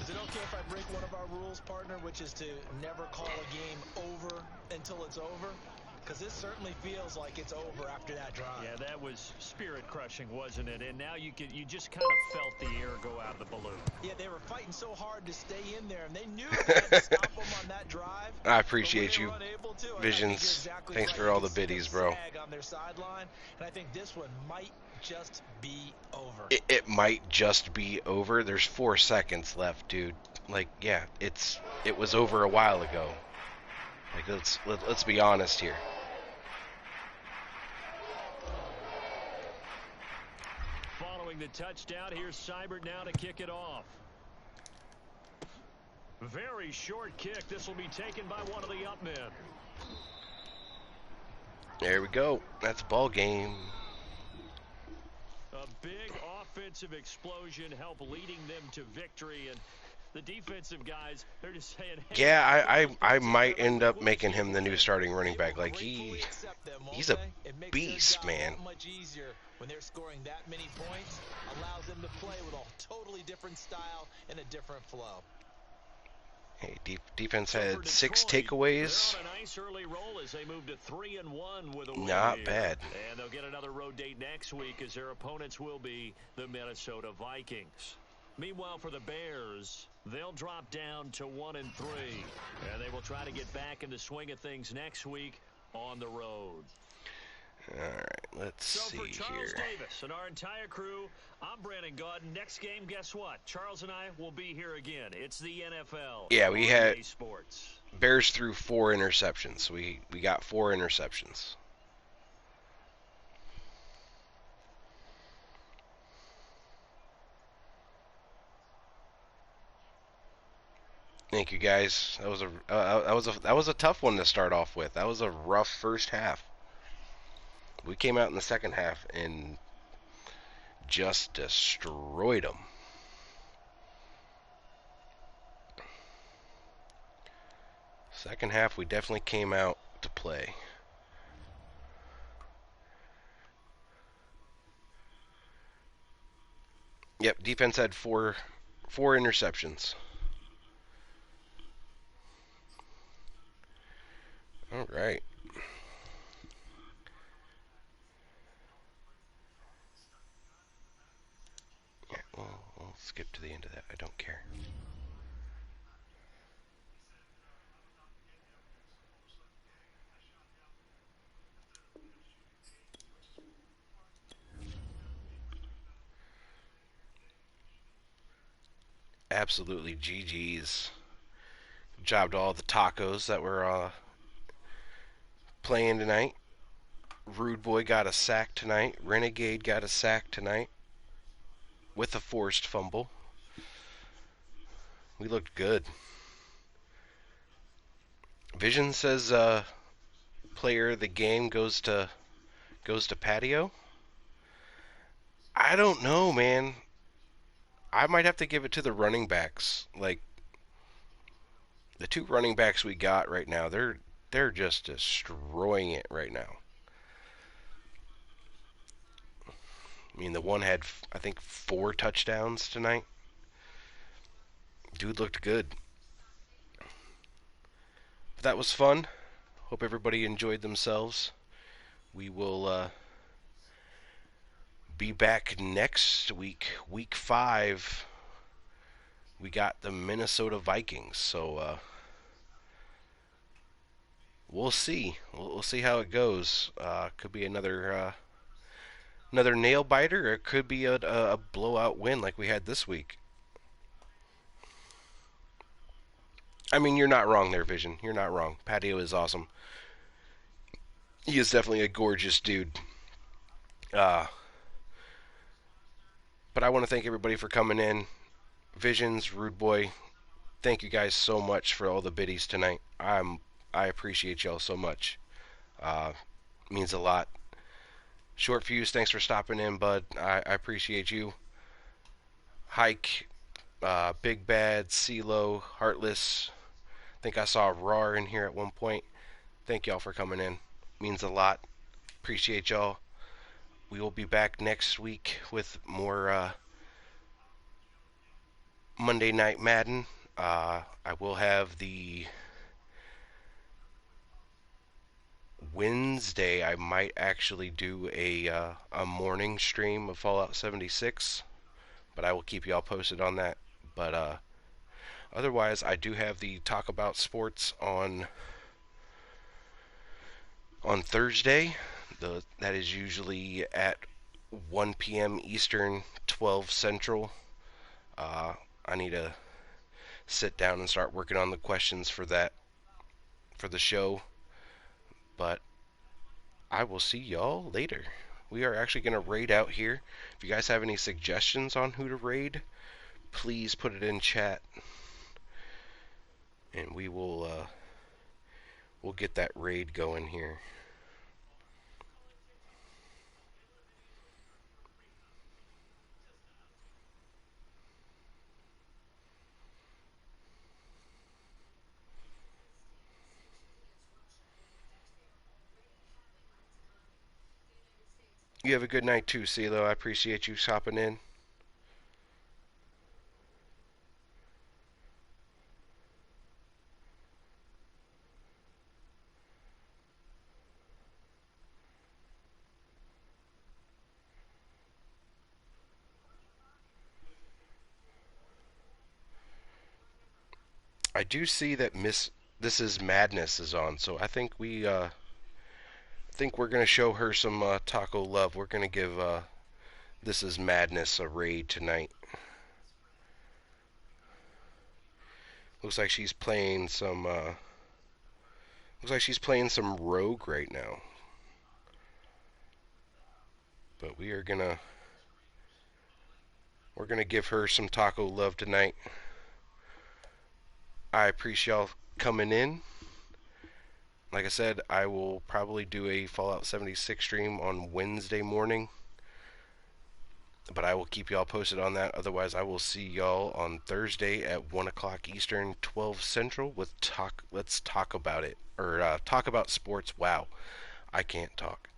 Is it okay if I break one of our rules, partner, which is to never call a game over until it's over? Because this certainly feels like it's over after that drive. Yeah, that was spirit crushing, wasn't it? And now you just kind of felt the air go out of the balloon. Yeah, they were fighting so hard to stay in there, and they knew they had to stop them on that drive. I appreciate but when you, they were unable to, I think Visions. you're exactly Thanks right. for You all can the see them biddies, bro. sag on their sideline, and I think this one might just be over. It might just be over. There's 4 seconds left, dude. Like, yeah, it was over a while ago. Like, let's be honest here. Following the touchdown, here's Seibert now to kick it off. Very short kick. This will be taken by one of the up men. There we go. That's ball game. A big offensive explosion helped leading them to victory. And The defensive guys, they're just saying, hey, Yeah, we're gonna I put might something on end the up quick making him sheet the new here. starting running They back. will Like gratefully accept them, won't he's a they? It makes their beast, job man. that much easier when they're scoring that many points. Allows them to play with a totally different style and a different flow. Hey, defense So for had 6 Detroit, they're takeaways. on a nice early roll as they move to 3-1 with a win Not here. bad. And they'll get another road date next week as their opponents will be the Minnesota Vikings. Meanwhile, for the Bears, they'll drop down to 1-3. And they will try to get back in the swing of things next week on the road. All right, let's So see for Charles here. Davis and our entire crew, I'm Brandon Gaudin. Next game, guess what? Charles and I will be here again. It's the NFL. Yeah, we on had EA Sports. Bears threw 4 interceptions. We got 4 interceptions. Thank you guys. That was a tough one to start off with. That was a rough first half. We came out in the second half and just destroyed them. Second half, we definitely came out to play. Yep, defense had four interceptions. All right. Yeah, we'll skip to the end of that. I don't care. Absolutely GG's. Good job to all the tacos that were playing tonight. Rude Boy got a sack tonight. Renegade got a sack tonight with a forced fumble. We looked good. Vision says player of the game goes to Patio. I don't know, man. I might have to give it to the running backs. Like the 2 running backs we got right now, they're just destroying it right now. I mean, the one had I think 4 touchdowns tonight. Dude looked good. But that was fun. Hope everybody enjoyed themselves. We will be back next week, week 5. We got the Minnesota Vikings, so we'll see. We'll see how it goes. Could be another nail biter, or it could be a blowout win like we had this week. I mean, you're not wrong there, Vision. You're not wrong. Patio is awesome. He is definitely a gorgeous dude. But I want to thank everybody for coming in. Visions, Rude Boy, thank you guys so much for all the biddies tonight. I appreciate y'all so much. Means a lot. Short Fuse, thanks for stopping in, bud. I appreciate you. Hike, Big Bad, CeeLo, Heartless. I think I saw Rar in here at one point. Thank y'all for coming in. Means a lot. Appreciate y'all. We will be back next week with more Monday Night Madden. I will have the Wednesday. I might actually do a morning stream of Fallout 76, but I will keep y'all posted on that. But otherwise, I do have the Talk About Sports on Thursday. That is usually at 1 p.m. Eastern, 12 Central. I need to sit down and start working on the questions for that, for the show. But I will see y'all later. We are actually going to raid out here. If you guys have any suggestions on who to raid, please put it in chat. And we will we'll get that raid going here. You have a good night too, CeeLo. I appreciate you hopping in. I do see that This Is Madness is on, so I think we're gonna show her some taco love. We're gonna give This Is Madness a raid tonight. Looks like she's playing some. Looks like she's playing some Rogue right now. But we're gonna give her some taco love tonight. I appreciate y'all coming in. Like I said, I will probably do a Fallout 76 stream on Wednesday morning. But I will keep y'all posted on that. Otherwise, I will see y'all on Thursday at 1 o'clock Eastern, 12 Central with Let's Talk About It. Or Talk About Sports. Wow, I can't talk.